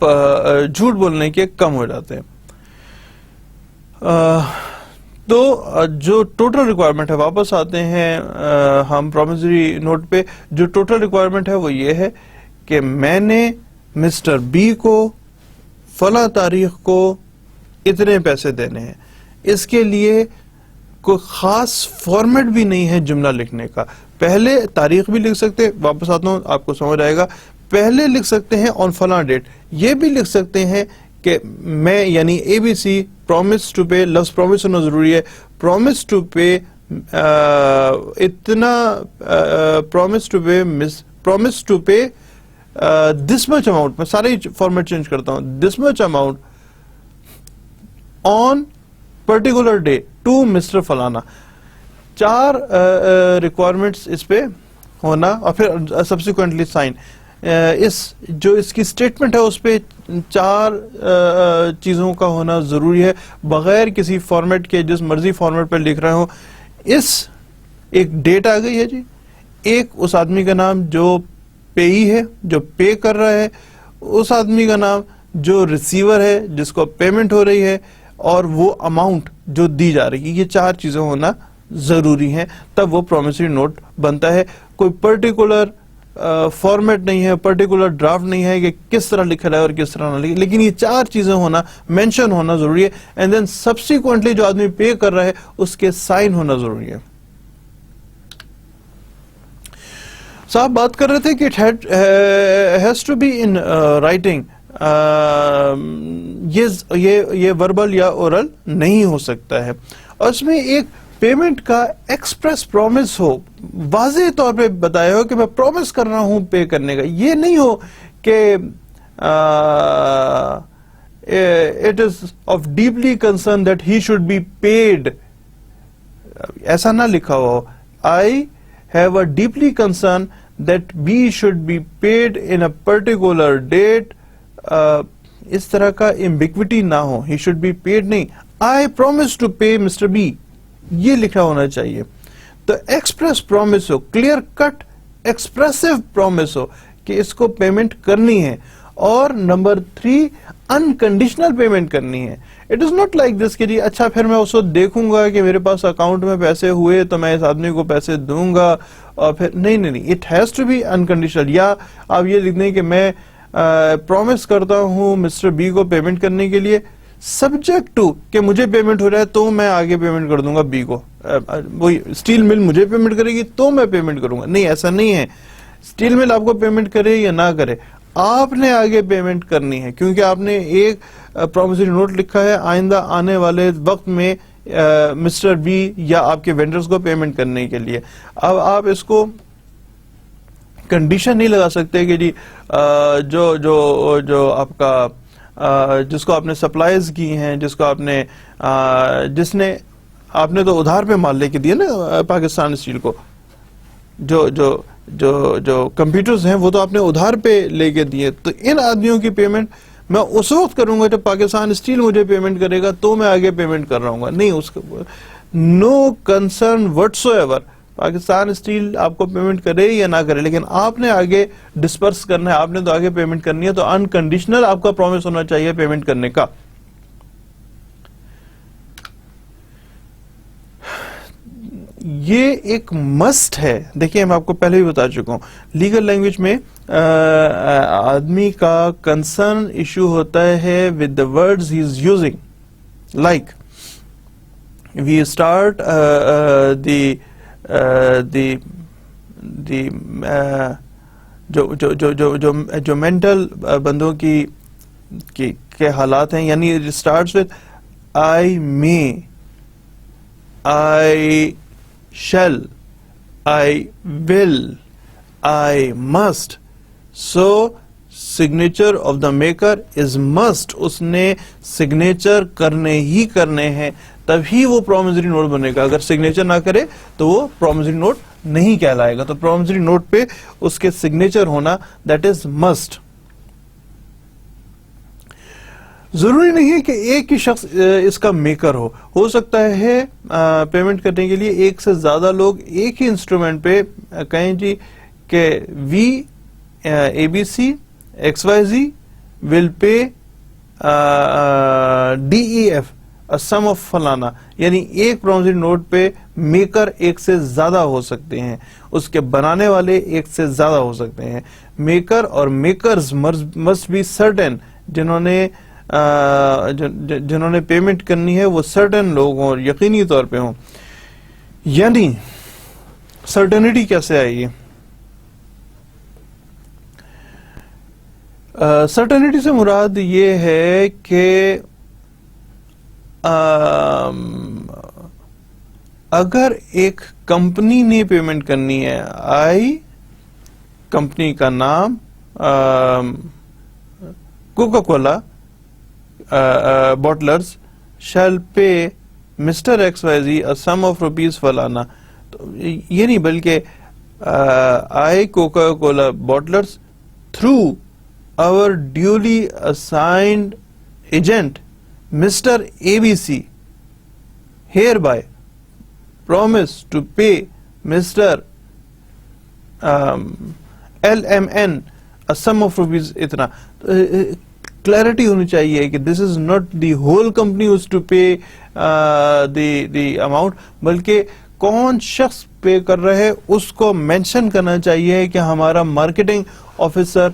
جھوٹ بولنے کے کم ہو جاتے ہیں۔ تو جو ٹوٹل ریکوائرمنٹ ہے، واپس آتے ہیں ہم پرومسری نوٹ پہ، جو ٹوٹل ریکوائرمنٹ ہے وہ یہ ہے کہ میں نے مسٹر بی کو فلاں تاریخ کو اتنے پیسے دینے ہیں۔ اس کے لیے کوئی خاص فارمیٹ بھی نہیں ہے جملہ لکھنے کا، پہلے تاریخ بھی لکھ سکتے ہیں, واپس آتا ہوں آپ کو سمجھ آئے گا, پہلے لکھ سکتے ہیں آن فلاں ڈیٹ, یہ بھی لکھ سکتے ہیں کہ میں یعنی A B C promise to pay, لفظ پرومس ہونا ضروری ہے, پرومس ٹو پے اتنا, promise to pay this much amount, میں سارے فارمیٹ چینج کرتا ہوں, this much amount on particular day to mister فلانا. 4 ریکوائرمنٹس اس پہ ہونا, اور پھر سبسیکوینٹلی سائن. جو اس کی اسٹیٹمنٹ ہے اس پہ 4 چیزوں کا ہونا ضروری ہے, بغیر کسی فارمیٹ کے, جس مرضی فارمیٹ پہ لکھ رہے ہوں. ایک ڈیٹ آ گئی ہے جی, ایک اس آدمی کا نام جو پیئی ہے, جو پے کر رہا ہے, اس آدمی کا نام جو ریسیور ہے, جس کو پیمنٹ ہو رہی ہے, اور وہ اماؤنٹ جو دی جا رہی ہے. یہ 4 چیزیں ہونا ضروری ہیں, تب وہ پرومسری نوٹ بنتا ہے. کوئی پرٹیکولر فارمیٹ نہیں ہے, پرٹیکولر ڈرافٹ نہیں ہے کہ کس طرح لکھا ہے اور کس طرح نہ لکھا, لیکن یہ 4 چیزیں ہونا, مینشن ہونا ضروری ہے. اینڈ دین سبسیکوینٹلی جو آدمی پے کر رہا ہے اس کے سائن ہونا ضروری ہے. صاحب بات کر رہے تھے کہ it has to be in writing, یہ وربل یا اورل نہیں ہو سکتا ہے, اور اس میں ایک پیمنٹ کا ایکسپریس پرومس ہو, واضح طور پہ بتایا ہو کہ میں پرومس کر رہا ہوں پے کرنے کا. یہ نہیں ہو کہ it is of deeply concerned that he should be paid, ایسا نہ لکھا ہو. I have a deeply concern that B should be paid in a particular date. اس طرح کا ambiguity نہ ہو, he should be paid نہیں, I promise to pay Mr. B, یہ لکھا ہونا چاہیے. تو ایکسپریس پرومس ہو, کلیئر کٹ ایکسپریسو پرومس ہو کہ اس کو پیمنٹ کرنی ہے. اور نمبر 3, انکنڈیشنل پیمنٹ کرنی ہے. It is not like this کہ جی اچھا پھر میں اس کو دیکھوں گا کہ میرے پاس اکاؤنٹ میں پیسے ہوئے تو میں اس آدمی کو پیسے دوں گا, اور پھر نہیں, it has to be unconditional. یا آپ یہ لکھ دیں کہ میں پرومس کرتا ہوں مسٹر بی کو پیمنٹ کرنے کے لیے, سبجیکٹ ٹو کہ مجھے پیمنٹ ہو رہا ہے تو میں آگے پیمنٹ کر دوں گا بی کو. وہی اسٹیل مل مجھے پیمنٹ کرے گی تو میں پیمنٹ کروں گا. نہیں, ایسا نہیں ہے. اسٹیل مل آپ کو پیمنٹ کرے یا نہ کرے, آپ نے آگے پیمنٹ کرنی ہے, کیونکہ آپ نے ایک پرومسری نوٹ لکھا ہے آئندہ آنے والے وقت میں مسٹر بی یا آپ کے وینڈرز کو پیمنٹ کرنے کے لیے. اب آپ اس کو کنڈیشن نہیں لگا سکتے کہ جی جو آپ کا جس کو آپ نے سپلائز کی ہیں, جس کو آپ نے تو ادھار پہ مال لے کے دیا نا پاکستان اسٹیل کو, جو کمپیوٹرز ہیں وہ تو آپ نے ادھار پہ لے کے دیے, تو ان آدمیوں کی پیمنٹ میں اس وقت کروں گا جب پاکستان اسٹیل مجھے پیمنٹ کرے گا تو میں آگے پیمنٹ کر رہا ہوں گا. نہیں, اس کا no concern whatsoever, Pakistan steel آپ کو پیمنٹ کرے یا نہ کرے, لیکن آپ نے آگے ڈسپرس کرنا ہے, آپ نے تو آگے پیمنٹ کرنی ہے, تو انکنڈیشنل آپ کا پرومس ہونا چاہیے پیمنٹ کرنے کا. یہ ایک مسٹ ہے. دیکھیں میں آپ کو پہلے بھی بتا چکا ہوں, لیگل لینگویج میں آدمی کا کنسرن ایشو ہوتا ہے with the words he is using. Like we start جو مینٹل بندوں کے حالات ہیں, یعنی it starts with I may, I shall, I will, I must. So signature of the maker is must. اس نے سگنیچر کرنے ہی کرنے ہیں تبھی وہ پرومسری نوٹ بنے گا. اگر سگنیچر نہ کرے تو وہ پرومسری نوٹ نہیں کہلائے گا. تو پرومسری نوٹ پہ اس کے سگنیچر ہونا دیٹ از مسٹ. ضروری نہیں ہے کہ ایک ہی شخص اس کا میکر ہو سکتا ہے پیمنٹ کرنے کے لیے ایک سے زیادہ لوگ ایک ہی انسٹرومنٹ پہ کہیں جی کہ we A B C X Y Z will pay D E F sum of فلانا, یعنی ایک پرومسری نوٹ پہ میکر ایک سے زیادہ ہو سکتے ہیں, اس کے بنانے والے ایک سے زیادہ ہو سکتے ہیں. میکر اور میکرز مسٹ بی سرٹن, جنہوں نے پیمنٹ کرنی ہے وہ سرٹن لوگ ہوں, یقینی طور پہ ہوں. یعنی سرٹنٹی کیسے آئی ہے؟ سرٹنٹی سے مراد یہ ہے کہ اگر ایک کمپنی نے پیمنٹ کرنی ہے، کمپنی کا نام Coca Cola bottlers shall pay mister X Y Z sum of rupees فلانا، یہ نہیں بلکہ Coca Cola bottlers through our duly assigned agent Mr. ABC hereby promise to pay Mr. LMN a sum of rupees اتنا. Clarity ہونی چاہیے کہ this is not the whole company who's to pay the amount، بلکہ کون شخص پے کر رہے اس کو مینشن کرنا چاہیے کہ ہمارا مارکیٹنگ آفیسر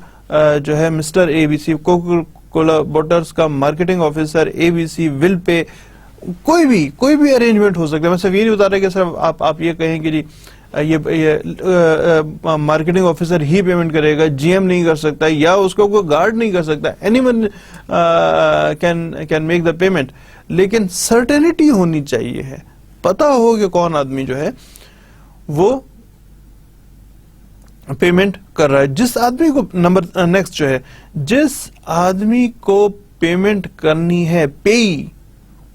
جو ہے mister A B C, Coca Cola بوٹلرز کا مارکیٹنگ آفیسر اے بی سی ول پے. کوئی بھی ارینجمنٹ ہو سکتا ہے. میں صرف یہ نہیں بتا رہا کہ صرف آپ یہ کہیں کہ جی یہ مارکیٹنگ آفیسر ہی پیمنٹ کرے گا، جی ایم نہیں کر سکتا یا اس کو کوئی گارڈ نہیں کر سکتا. Any one can make the payment, لیکن سرٹینٹی ہونی چاہیے ہے، پتا ہو کہ کون آدمی جو ہے وہ پیمنٹ کر رہا ہے. جس آدمی کو نیکسٹ جو ہے، جس آدمی کو پیمنٹ کرنی ہے پیئی،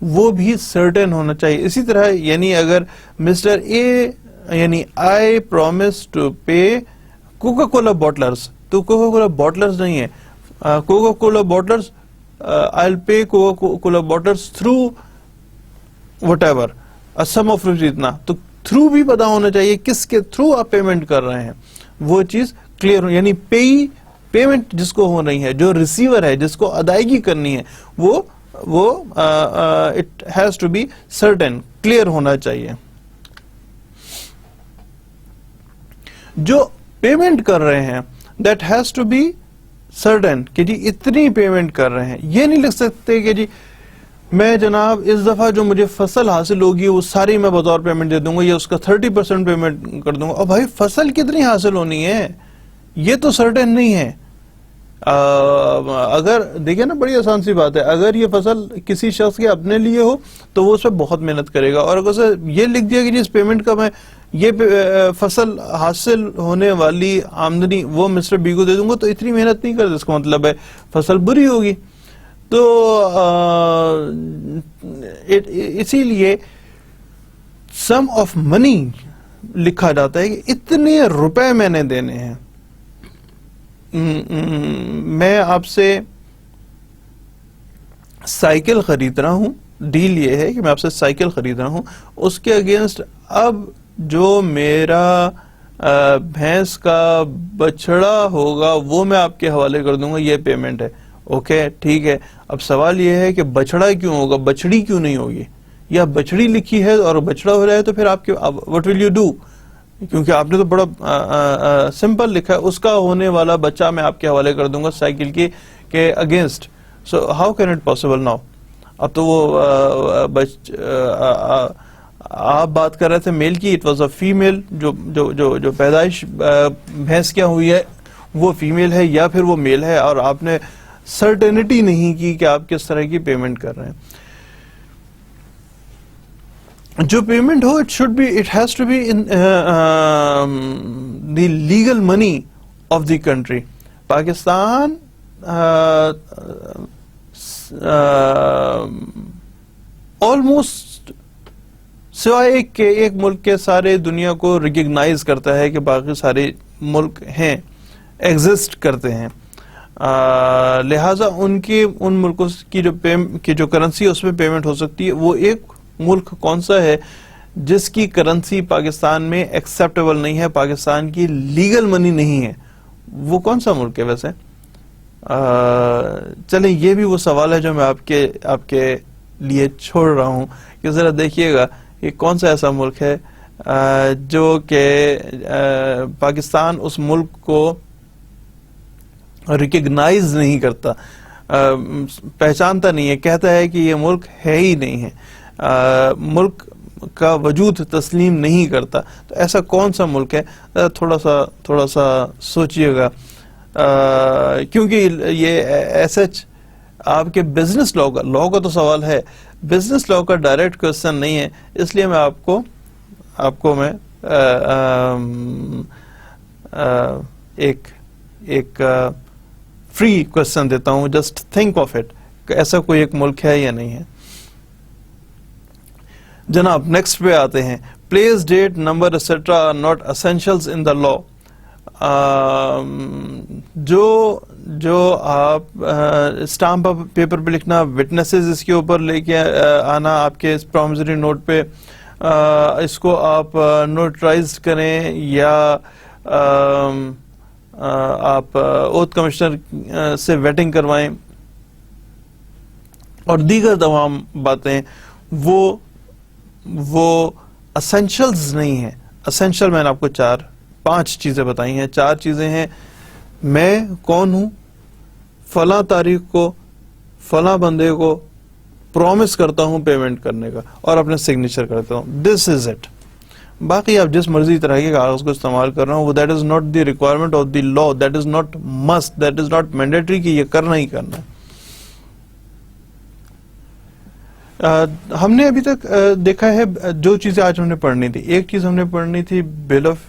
وہ بھی سرٹن ہونا چاہیے. اسی طرح یعنی اگر مسٹر اے یعنی I promise to pay Coca Cola bottlers, تو کوکا کولا بوٹلرز نہیں ہے، Coca Cola bottlers I will pay Coca Cola bottlers through whatever sum of rupees اتنا. تو تھرو بھی پتا ہونا چاہیے کس کے تھرو آپ پیمنٹ کر رہے ہیں، وہ چیز کلیئر ہو. یعنی پیمنٹ جس کو ہو رہی ہے، جو ریسیور ہے جس کو ادائیگی کرنی ہے، وہ it has to be certain, clear ہونا چاہیے. جو پیمنٹ کر رہے ہیں that has to be certain کہ جی اتنی پیمنٹ کر رہے ہیں. یہ نہیں لکھ سکتے کہ جی میں جناب اس دفعہ جو مجھے فصل حاصل ہوگی وہ ساری میں بطور پیمنٹ دے دوں گا یا اس کا 30% پیمنٹ کر دوں گا. اور بھائی فصل کتنی حاصل ہونی ہے یہ تو سرٹن نہیں ہے. اگر دیکھیں نا، بڑی آسان سی بات ہے، اگر یہ فصل کسی شخص کے اپنے لیے ہو تو وہ اس پہ بہت محنت کرے گا، اور اگر اسے یہ لکھ دیا کہ جی اس پیمنٹ کا میں یہ فصل حاصل ہونے والی آمدنی وہ مسٹر بی کو دے دوں گا، تو اتنی محنت نہیں کرتا، اس کا مطلب ہے فصل بری ہوگی. تو اسی لیے سم آف منی لکھا جاتا ہے کہ اتنے روپے میں نے دینے ہیں. میں آپ سے سائیکل خرید رہا ہوں، ڈیل یہ ہے کہ میں آپ سے سائیکل خرید رہا ہوں، اس کے اگینسٹ اب جو میرا بھینس کا بچڑا ہوگا وہ میں آپ کے حوالے کر دوں گا، یہ پیمنٹ ہے. اوکے ٹھیک ہے. اب سوال یہ ہے کہ بچڑا کیوں ہوگا، بچڑی کیوں نہیں ہوگی؟ یا بچڑی لکھی ہے اور بچڑا ہو رہا ہے تو پھر آپ وٹ ول یو ڈو؟ کیونکہ آپ نے تو بڑا سمپل لکھا ہے، اس کا ہونے والا بچہ میں آپ کے حوالے کر دوں گا سائیکل کے against. So how can it possible now? اب تو وہ آپ بات کر رہے تھے میل کی، اٹ واز اے فیمیل، جو پیدائش بھینس کیا ہوئی ہے وہ فیمیل ہے یا پھر وہ میل ہے، اور آپ نے سرٹینٹی نہیں کی کہ آپ کس طرح کی پیمنٹ کر رہے ہیں. جو payment who it has to be in the legal money of the country. Pakistan almost سوائے ایک ملک کے سارے دنیا کو ریکگنائز کرتا ہے کہ باقی سارے ملک ہیں، ایگزسٹ کرتے ہیں. لہٰذا ان ملکوں کی جو کرنسی اس میں پیمنٹ ہو سکتی ہے. وہ ایک ملک کون سا ہے جس کی کرنسی پاکستان میں ایکسیپٹیبل نہیں ہے، پاکستان کی لیگل منی نہیں ہے؟ وہ کون سا ملک ہے ویسے؟ چلیں یہ بھی وہ سوال ہے جو میں آپ کے لیے چھوڑ رہا ہوں کہ ذرا دیکھیے گا کہ کون سا ایسا ملک ہے جو کہ پاکستان اس ملک کو ریکگنائز نہیں کرتا، پہچانتا نہیں ہے، کہتا ہے کہ یہ ملک ہے ہی نہیں ہے. ملک کا وجود تسلیم نہیں کرتا. تو ایسا کون سا ملک ہے؟ تھوڑا سا سوچئے گا، کیونکہ یہ ایسچ آپ کے بزنس لا کا تو سوال ہے، بزنس لا کا ڈائریکٹ کوشچن نہیں ہے. اس لیے میں آپ کو میں ایک فری کوشچن دیتا ہوں. جسٹ تھنک آف اٹ کہ ایسا کوئی ایک ملک ہے یا نہیں ہے. جناب نیکسٹ پہ آتے ہیں. Place, date, number et cetera are not essentials in the law. جو آپ اسٹامپ پیپر پہ لکھنا، وٹنسز اس کے اوپر لے کے آنا آپ کے پرومزری نوٹ پہ، اس کو آپ نوٹرائز کریں یا آپ اوتھ کمشنر سے ویٹنگ کروائیں اور دیگر تمام باتیں، وہ اسینشلز نہیں ہیں. اسینشل میں نے آپ کو 5 چیزیں بتائی ہیں. 4 چیزیں ہیں: میں کون ہوں، فلاں تاریخ کو فلاں بندے کو پرومس کرتا ہوں پیمنٹ کرنے کا اور اپنے سگنیچر کرتا ہوں. دس از اٹ. باقی آپ جس مرضی طرح کے کاغذ کو استعمال کر رہا ہوں، وہ that is not the requirement of the law, that is not must, that is not mandatory کہ یہ کرنا ہی کرنا ہے. ہم نے ابھی تک دیکھا ہے جو چیزیں آج ہم نے پڑھنی تھی. ایک چیز ہم نے پڑھنی تھی بل آف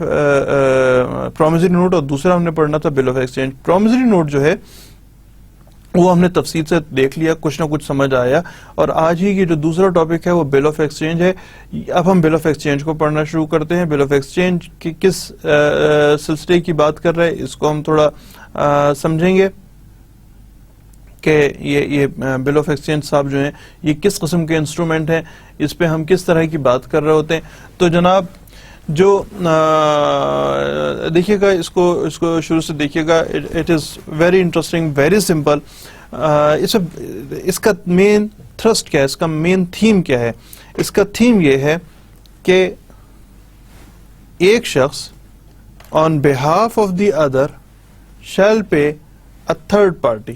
پرومزری نوٹ، اور دوسرا ہم نے پڑھنا تھا bill of exchange. Promissory note جو ہے وہ ہم نے تفصیل سے دیکھ لیا، کچھ نہ کچھ سمجھ آیا. اور آج ہی کی جو دوسرا ٹاپک ہے وہ بل آف ایکسچینج ہے. اب ہم بل آف ایکسچینج کو پڑھنا شروع کرتے ہیں. بل آف ایکسچینج کی کس سلسلے کی بات کر رہے ہیں، اس کو ہم تھوڑا سمجھیں گے کہ یہ بل آف ایکسچینج صاحب جو ہیں یہ کس قسم کے انسٹرومنٹ ہیں، اس پہ ہم کس طرح کی بات کر رہے ہوتے ہیں. تو جناب جو دیکھیے گا، اس کو شروع سے دیکھیے گا. It is very interesting, very simple. اس کا مین تھرسٹ کیا ہے، اس کا مین تھیم کیا ہے؟ اس کا تھیم یہ ہے کہ ایک شخص on behalf of the other shall pay a third party.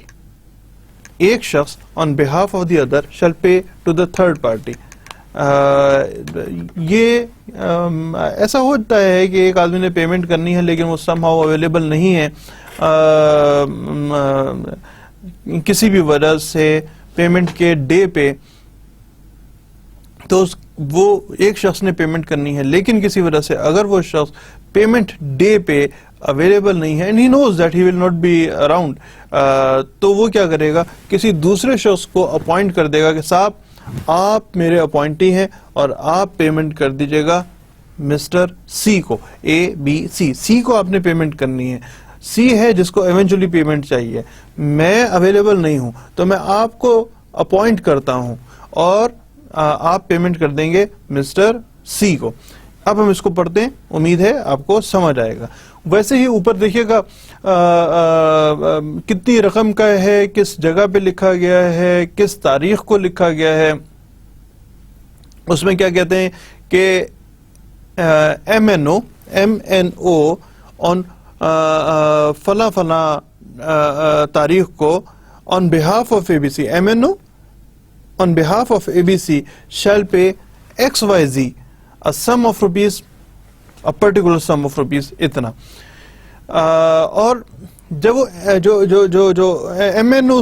ایک شخص on behalf of the other shall pay to the third party. یہ ایسا ہوتا ہے کہ ایک آدمی نے پیمنٹ کرنی ہے لیکن وہ سم ہاؤ اویلیبل نہیں ہے، کسی بھی وجہ سے پیمنٹ کے ڈے پہ. تو وہ ایک شخص نے پیمنٹ کرنی ہے لیکن کسی وجہ سے اگر وہ شخص پیمنٹ ڈے پہ اویلیبل نہیں ہے، and he knows that he will not be around، تو وہ کیا کرے گا، کسی دوسرے شخص کو اپوائنٹ کر دے گا کہ صاحب آپ میرے اپوائنٹی ہیں اور آپ پیمنٹ کر دیجئے گا مسٹر سی کو. سی کو آپ نے پیمنٹ کرنی ہے. سی ہے جس کو ایونچولی پیمنٹ چاہیے. میں اویلیبل نہیں ہوں تو میں آپ کو اپوائنٹ کرتا ہوں اور آپ پیمنٹ کر دیں گے مسٹر سی کو. اب ہم اس کو پڑھتے ہیں، امید ہے آپ کو سمجھ آئے گا. ویسے ہی اوپر دیکھیے گا کتنی رقم کا ہے، کس جگہ پہ لکھا گیا ہے، کس تاریخ کو لکھا گیا ہے. اس میں کیا کہتے ہیں کہ ایم این او آن فلاں تاریخ کو on behalf of A B C, M N O on behalf of ABC shall pay XYZ a sum of rupees, a particular sum of rupees اتنا. اور جب جو ایم این او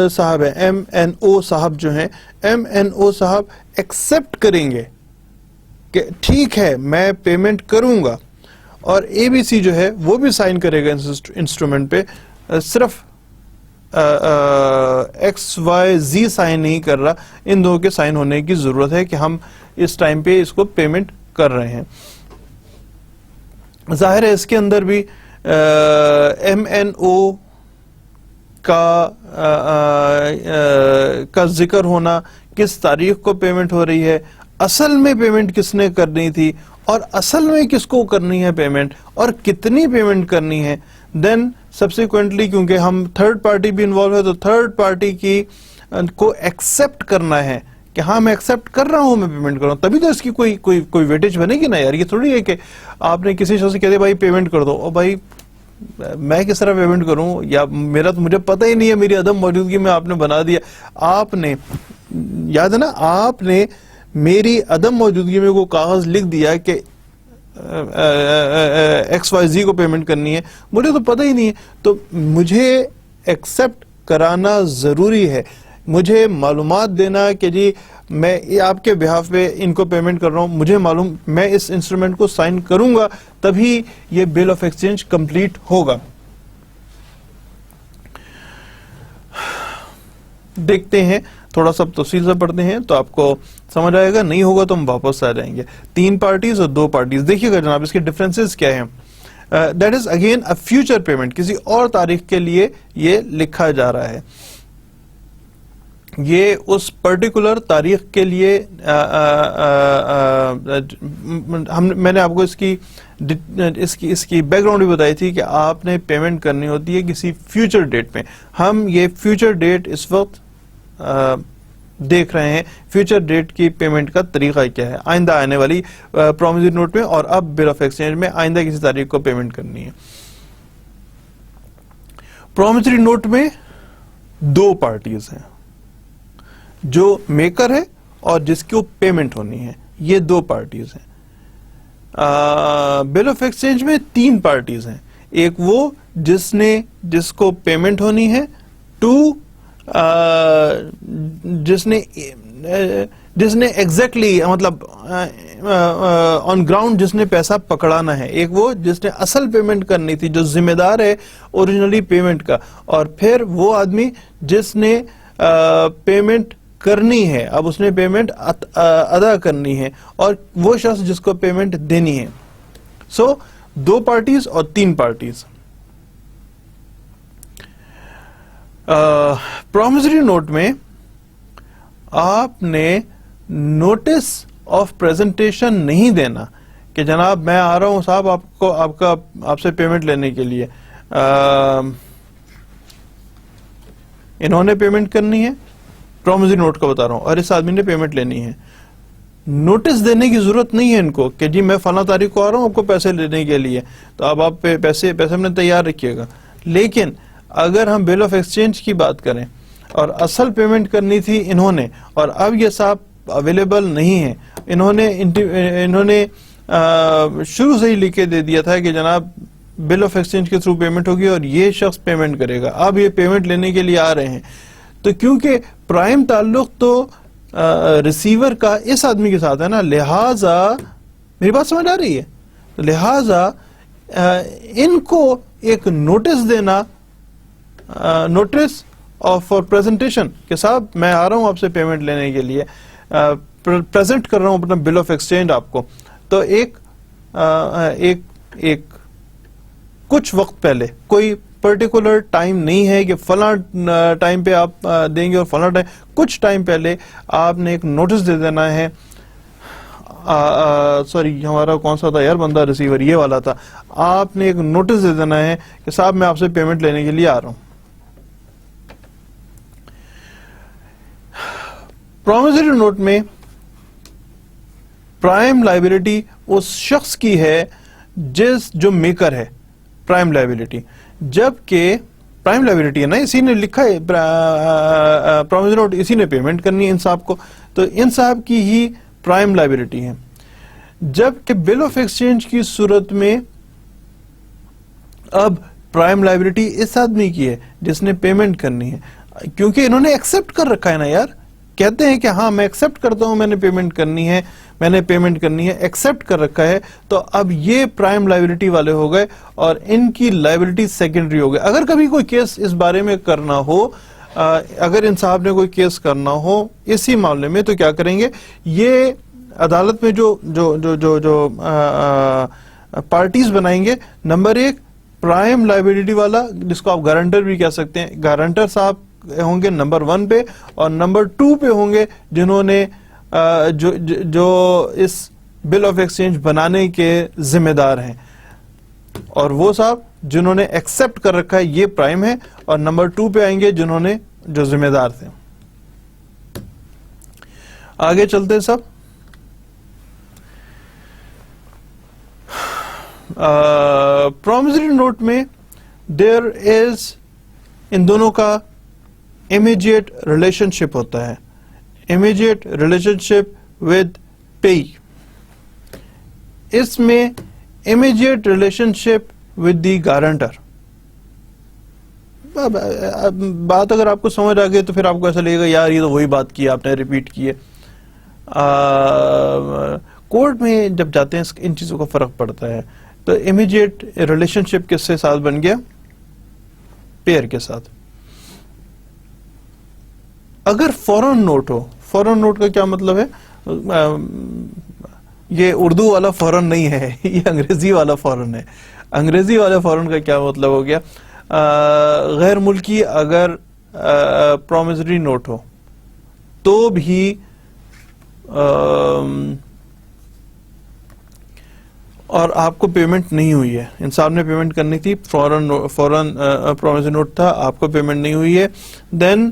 صاحب ہے، ایم این او صاحب جو ہیں، ایم این او صاحب ایکسپٹ کریں گے کہ ٹھیک ہے میں پیمنٹ کروں گا، اور اے بی سی جو ہے وہ بھی سائن کرے گا انسٹرومنٹ پہ. صرف ایکس وائی زی سائن نہیں کر رہا، ان دو کے سائن ہونے کی ضرورت ہے کہ ہم اس ٹائم پہ اس کو پیمنٹ کر رہے ہیں. ظاہر ہے اس کے اندر بھی ایم این او کا ذکر ہونا، کس تاریخ کو پیمنٹ ہو رہی ہے، اصل میں پیمنٹ کس نے کرنی تھی، اور اصل میں کس کو کرنی ہے پیمنٹ، اور کتنی پیمنٹ کرنی ہے. دین سبسیکوینٹلی کیونکہ ہم تھرڈ پارٹی بھی انوالو ہے تو تھرڈ پارٹی کی کو ایکسپٹ کرنا ہے کہ ہاں میں ایکسپٹ کر رہا ہوں، میں پیمنٹ کر رہا ہوں، تبھی تو اس کی کوئی ویٹیج بنے گی نا یار. یہ تھوڑی ہے کہ آپ نے کسی شخص سے کہہ دیا بھائی پیمنٹ کر دو، اور بھائی میں کس طرح پیمنٹ کروں، یا مجھے پتہ ہی نہیں ہے، میری عدم موجودگی میں آپ نے بنا دیا. آپ نے یاد ہے نا، آپ نے میری عدم موجودگی میں کوئی کاغذ لکھ دیا کہ ایکس وائی زی کو پیمنٹ کرنی ہے, مجھے تو پتہ ہی نہیں ہے, تو مجھے ایکسپٹ کرانا ضروری ہے, مجھے معلومات دینا کہ جی میں آپ کے بہاف پہ ان کو پیمنٹ کر رہا ہوں, مجھے معلوم, میں اس انسٹرومنٹ کو سائن کروں گا تبھی یہ بل آف ایکسچینج کمپلیٹ ہوگا. دیکھتے ہیں, تھوڑا سا تفصیل سے پڑھتے ہیں تو آپ کو سمجھ آئے گا, نہیں ہوگا تو ہم واپس آ جائیں گے. 3 پارٹیز اور 2 پارٹیز, دیکھیے گا جناب اس کے ڈفرینسز کیا ہیں. That is again a future payment, کسی اور تاریخ کے لیے یہ لکھا جا رہا ہے, یہ اس پرٹیکولر تاریخ کے لیے میں نے آپ کو اس کی بیک گراؤنڈ بھی بتائی تھی کہ آپ نے پیمنٹ کرنی ہوتی ہے کسی فیوچر ڈیٹ میں. ہم یہ فیوچر ڈیٹ اس وقت دیکھ رہے ہیں, فیوچر ڈیٹ کی پیمنٹ کا طریقہ کیا ہے, آئندہ آنے والی پرومسری نوٹ میں اور اب بل آف ایکسچینج میں آئندہ کسی تاریخ کو پیمنٹ کرنی ہے. پرومسری نوٹ میں 2 پارٹیز ہیں, جو میکر ہے اور جس کو پیمنٹ ہونی ہے, یہ 2 پارٹیز ہیں. بل آف ایکسچینج میں 3 پارٹیز ہیں, ایک وہ جس کو پیمنٹ ہونی ہے, 2 جس نے ایگزیکٹلی مطلب آن گراؤنڈ جس نے پیسہ پکڑانا ہے, ایک وہ جس نے اصل پیمنٹ کرنی تھی, جو ذمہ دار ہے اوریجنلی پیمنٹ کا, اور پھر وہ آدمی جس نے پیمنٹ کرنی ہے, اب اس نے پیمنٹ ادا کرنی ہے, اور وہ شخص جس کو پیمنٹ دینی ہے. سو 2 پارٹیز اور 3 پارٹیز. پرومسری نوٹ میں آپ نے نوٹس آف پریزنٹیشن نہیں دینا کہ جناب میں آ رہا ہوں صاحب آپ سے پیمنٹ لینے کے لیے, انہوں نے پیمنٹ کرنی ہے, پرومسری نوٹ کا بتا رہا ہوں, اور اس آدمی نے پیمنٹ لینی ہے. نوٹس دینے کی ضرورت نہیں ہے ان کو کہ جی میں فلاں تاریخ کو آ رہا ہوں آپ کو پیسے لینے کے لیے, تو اب آپ پیسے اپنے تیار رکھیے گا. لیکن اگر ہم بل آف ایکسچینج کی بات کریں اور اصل پیمنٹ کرنی تھی انہوں نے, اور اب یہ صاحب اویلیبل نہیں ہے, انہوں نے شروع سے ہی لکھ کے دے دیا تھا کہ جناب بل آف ایکسچینج کے تھرو پیمنٹ ہوگی اور یہ شخص پیمنٹ کرے گا, اب یہ پیمنٹ لینے کے لیے آ رہے ہیں, تو کیونکہ پرائم تعلق تو ریسیور کا اس آدمی کے ساتھ ہے نا, لہذا میری بات سمجھ آ رہی ہے, لہذا ان کو ایک نوٹس دینا, نوٹس فار پریزنٹیشن کہ صاحب میں آ رہا ہوں آپ سے پیمنٹ لینے کے لیے, پریزنٹ کر رہا ہوں اپنا بل آف ایکسچینج آپ کو, تو ایک کچھ وقت پہلے, کوئی پرٹیکولر ٹائم نہیں ہے کہ فلاں ٹائم پہ آپ دیں گے اور فلاں ٹائم, کچھ ٹائم پہلے آپ نے ایک نوٹس دے دینا ہے. سوری ہمارا کون سا تھا یار بندہ ریسیور, یہ والا تھا, آپ نے ایک نوٹس دے دینا ہے کہ صاحب میں آپ سے پیمنٹ لینے کے لیے آ رہا ہوں. پرومسری نوٹ میں پرائم لائبلٹی اس شخص کی ہے جو میکر ہے, پرائم لائبلٹی, جبکہ پرائم لائبلٹی ہے نا, اسی نے لکھا ہے پرومسری نوٹ, اسی نے پیمنٹ کرنی ہے ان صاحب کو, تو ان صاحب کی ہی پرائم لائبلٹی ہے. جبکہ بل آف ایکسچینج کی صورت میں اب پرائم لائبلٹی اس آدمی کی ہے جس نے پیمنٹ کرنی ہے, کیونکہ انہوں نے ایکسپٹ کر رکھا ہے نا یار, کہتے ہیں کہ ہاں میں ایکسپٹ کرتا ہوں, میں نے پیمنٹ کرنی ہے, ایکسپٹ کر رکھا ہے, تو اب یہ پرائم لائبلٹی والے ہو گئے اور ان کی لائبلٹی سیکنڈری ہو گئے. اگر کبھی کوئی کیس اس بارے میں کرنا ہو, اگر ان صاحب نے کوئی کیس کرنا ہو اسی معاملے میں, تو کیا کریں گے, یہ عدالت میں جو پارٹیز بنائیں گے, نمبر 1 پرائم لائبلٹی والا جس کو آپ گارنٹر بھی کہہ سکتے ہیں, گارنٹر صاحب ہوں گے نمبر 1 پہ, اور نمبر 2 پہ ہوں گے جنہوں نے جو اس بل آف ایکسچینج بنانے کے ذمہ دار ہیں, اور وہ صاحب جنہوں نے ایکسپٹ کر رکھا ہے یہ پرائم ہے, اور نمبر 2 پہ آئیں گے جو ذمہ دار تھے. آگے چلتے سب. پرومسری نوٹ میں دیر از ان دونوں کا امیجیٹ ریلیشن شپ ہوتا ہے. Immediate relation ship with payee. اس میں immediate relationship with the guarantor. بات اگر آپ کو سمجھ آ گئی تو پھر آپ کو ایسا لگے گا یار یہ تو وہی بات کی آپ نے ریپیٹ کی ہے. کورٹ میں جب جاتے ہیں ان چیزوں کا فرق پڑتا ہے. تو امیجیٹ ریلیشن شپ کس سے ساتھ بن گیا؟ پیئر کے ساتھ. اگر فورن نوٹ ہو، فورن نوٹ کا کیا مطلب ہے؟ یہ اردو والا فورن نہیں ہے، یہ انگریزی والا فورن ہے. انگریزی والا فورن کا کیا مطلب ہو گیا؟ غیر ملکی اگر پرومسری نوٹ ہو تو بھی اور آپ کو پیمنٹ نہیں ہوئی ہے، انسان نے پیمنٹ کرنی تھی، فورن پرومسری نوٹ تھا، آپ کو پیمنٹ نہیں ہوئی ہے، دین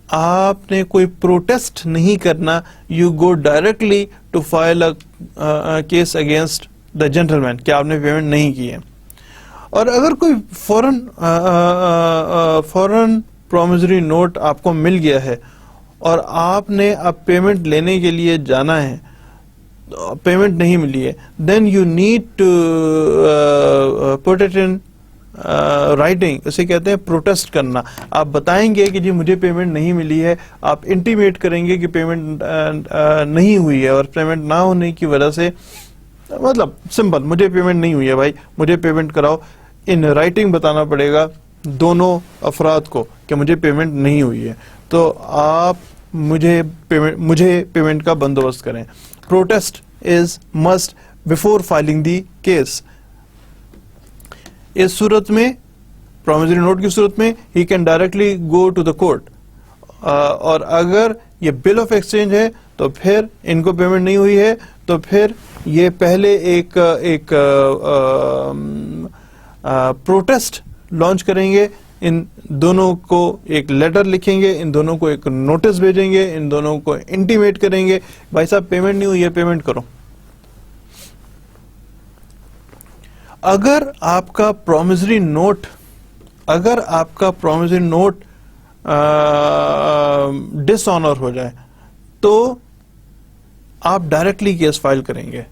آپ نے کوئی پروٹیسٹ نہیں کرنا. You go directly to file a case against the gentleman کہ آپ نے پیمنٹ نہیں کی ہے. اور اگر کوئی فورن پرومسری نوٹ آپ کو مل گیا ہے اور آپ نے اب پیمنٹ لینے کے لیے جانا ہے، پیمنٹ نہیں ملی ہے، then you need to put it in writing. اسے کہتے ہیں پروٹیسٹ کرنا. آپ بتائیں گے کہ جی مجھے پیمنٹ نہیں ملی ہے، آپ انٹیمیٹ کریں گے کہ پیمنٹ نہیں ہوئی ہے، اور پیمنٹ نہ ہونے کی وجہ سے مطلب سمپل مجھے پیمنٹ نہیں ہوئی ہے بھائی مجھے پیمنٹ کراؤ. ان رائٹنگ بتانا پڑے گا دونوں افراد کو کہ مجھے پیمنٹ نہیں ہوئی ہے، تو آپ مجھے پیمنٹ کا بندوبست کریں. Protest is must before filing the case. اس صورت میں پرومسری نوٹ کی صورت میں ہی can directly go to the court. اور اگر یہ بل آف ایکسچینج ہے تو پھر ان کو پیمنٹ نہیں ہوئی ہے تو پھر یہ پہلے ایک پروٹیسٹ لانچ کریں گے، ان دونوں کو ایک لیٹر لکھیں گے، ان دونوں کو ایک نوٹس بھیجیں گے، ان دونوں کو انٹیمیٹ کریں گے بھائی صاحب پیمنٹ نہیں ہوئی ہے پیمنٹ کرو. اگر آپ کا پرومسری نوٹ ڈس آنر ہو جائے تو آپ ڈائریکٹلی کیس فائل کریں گے.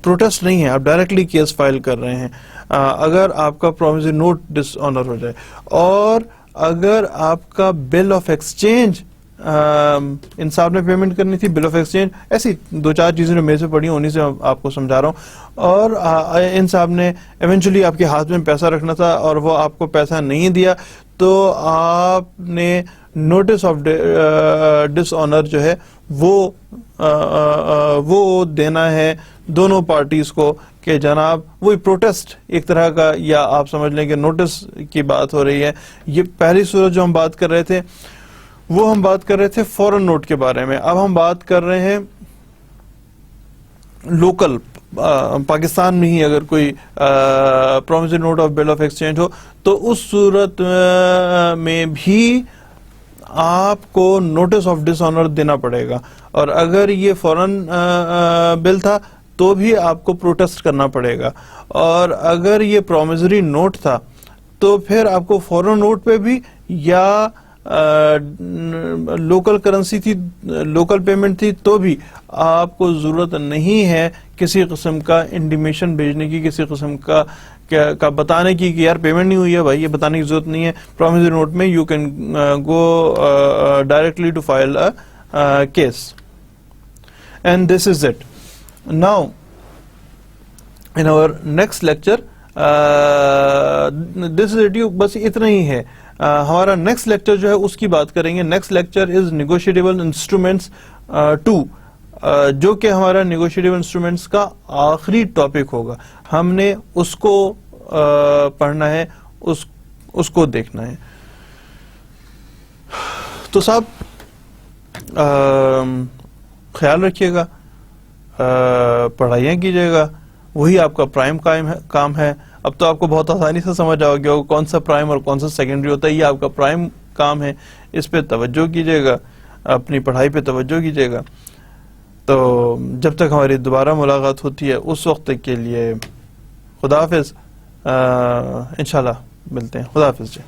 پروٹیسٹ نہیں ہے، آپ ڈائریکٹلی کیس فائل کر رہے ہیں. اگر آپ کا پرومسری نوٹ ڈس آنر ہو جائے، اور اگر آپ کا بل آف ایکسچینج انصاف نے پیمنٹ کرنی تھی، بل آف ایکسچینج ایسی دو چار چیزیں جو میرے سے پڑھی انہیں سے آپ کو سمجھا رہا ہوں، اور انصاف نے ایونچولی آپ کے ہاتھ میں پیسہ رکھنا تھا اور وہ آپ کو پیسہ نہیں دیا، تو آپ نے نوٹس آف ڈس آنر جو ہے وہ دینا ہے دونوں پارٹیز کو کہ جناب وہی پروٹیسٹ ایک طرح کا، یا آپ سمجھ لیں کہ نوٹس کی بات ہو رہی ہے. یہ پہلی صورت جو ہم بات کر رہے تھے وہ ہم بات کر رہے تھے فورن نوٹ کے بارے میں. اب ہم بات کر رہے ہیں لوکل پاکستان میں ہی اگر کوئی promissory note of bill of exchange ہو تو اس صورت میں بھی آپ کو نوٹس آف ڈس آنر دینا پڑے گا. اور اگر یہ فورن بل تھا تو بھی آپ کو پروٹیسٹ کرنا پڑے گا. اور اگر یہ پرومسری نوٹ تھا تو پھر آپ کو فورن نوٹ پہ بھی، یا لوکل کرنسی تھی، لوکل پیمنٹ تھی، تو بھی آپ کو ضرورت نہیں ہے کسی قسم کا انٹیمیشن بھیجنے کی، کسی قسم کا بتانے کی کہ یار پیمنٹ نہیں ہوئی ہے. بھائی یہ بتانے کی ضرورت نہیں ہے. پرومسری نوٹ میں you can go directly to file a case. And this is it. Now in our next lecture this is it. بس اتنا ہی ہے. ہمارا نیکسٹ لیکچر جو ہے اس کی بات کریں گے. Next lecture is negotiable instruments 2، جو کہ ہمارا نیگوشیبل انسٹرومینٹس کا آخری ٹاپک ہوگا. ہم نے اس کو پڑھنا ہے، اس کو دیکھنا ہے. تو صاحب خیال رکھیے گا، پڑھائیاں کیجیے گا، وہی آپ کا پرائم کام ہے. اب تو آپ کو بہت آسانی سے سمجھ آؤ گیا کون سا پرائم اور کون سا سیکنڈری ہوتا ہے. یہ آپ کا پرائم کام ہے، اس پہ توجہ کیجیے گا، اپنی پڑھائی پہ توجہ کیجیے گا. تو جب تک ہماری دوبارہ ملاقات ہوتی ہے اس وقت تک کے لیے خدا حافظ. انشاءاللہ ملتے ہیں. خدا حافظ جی.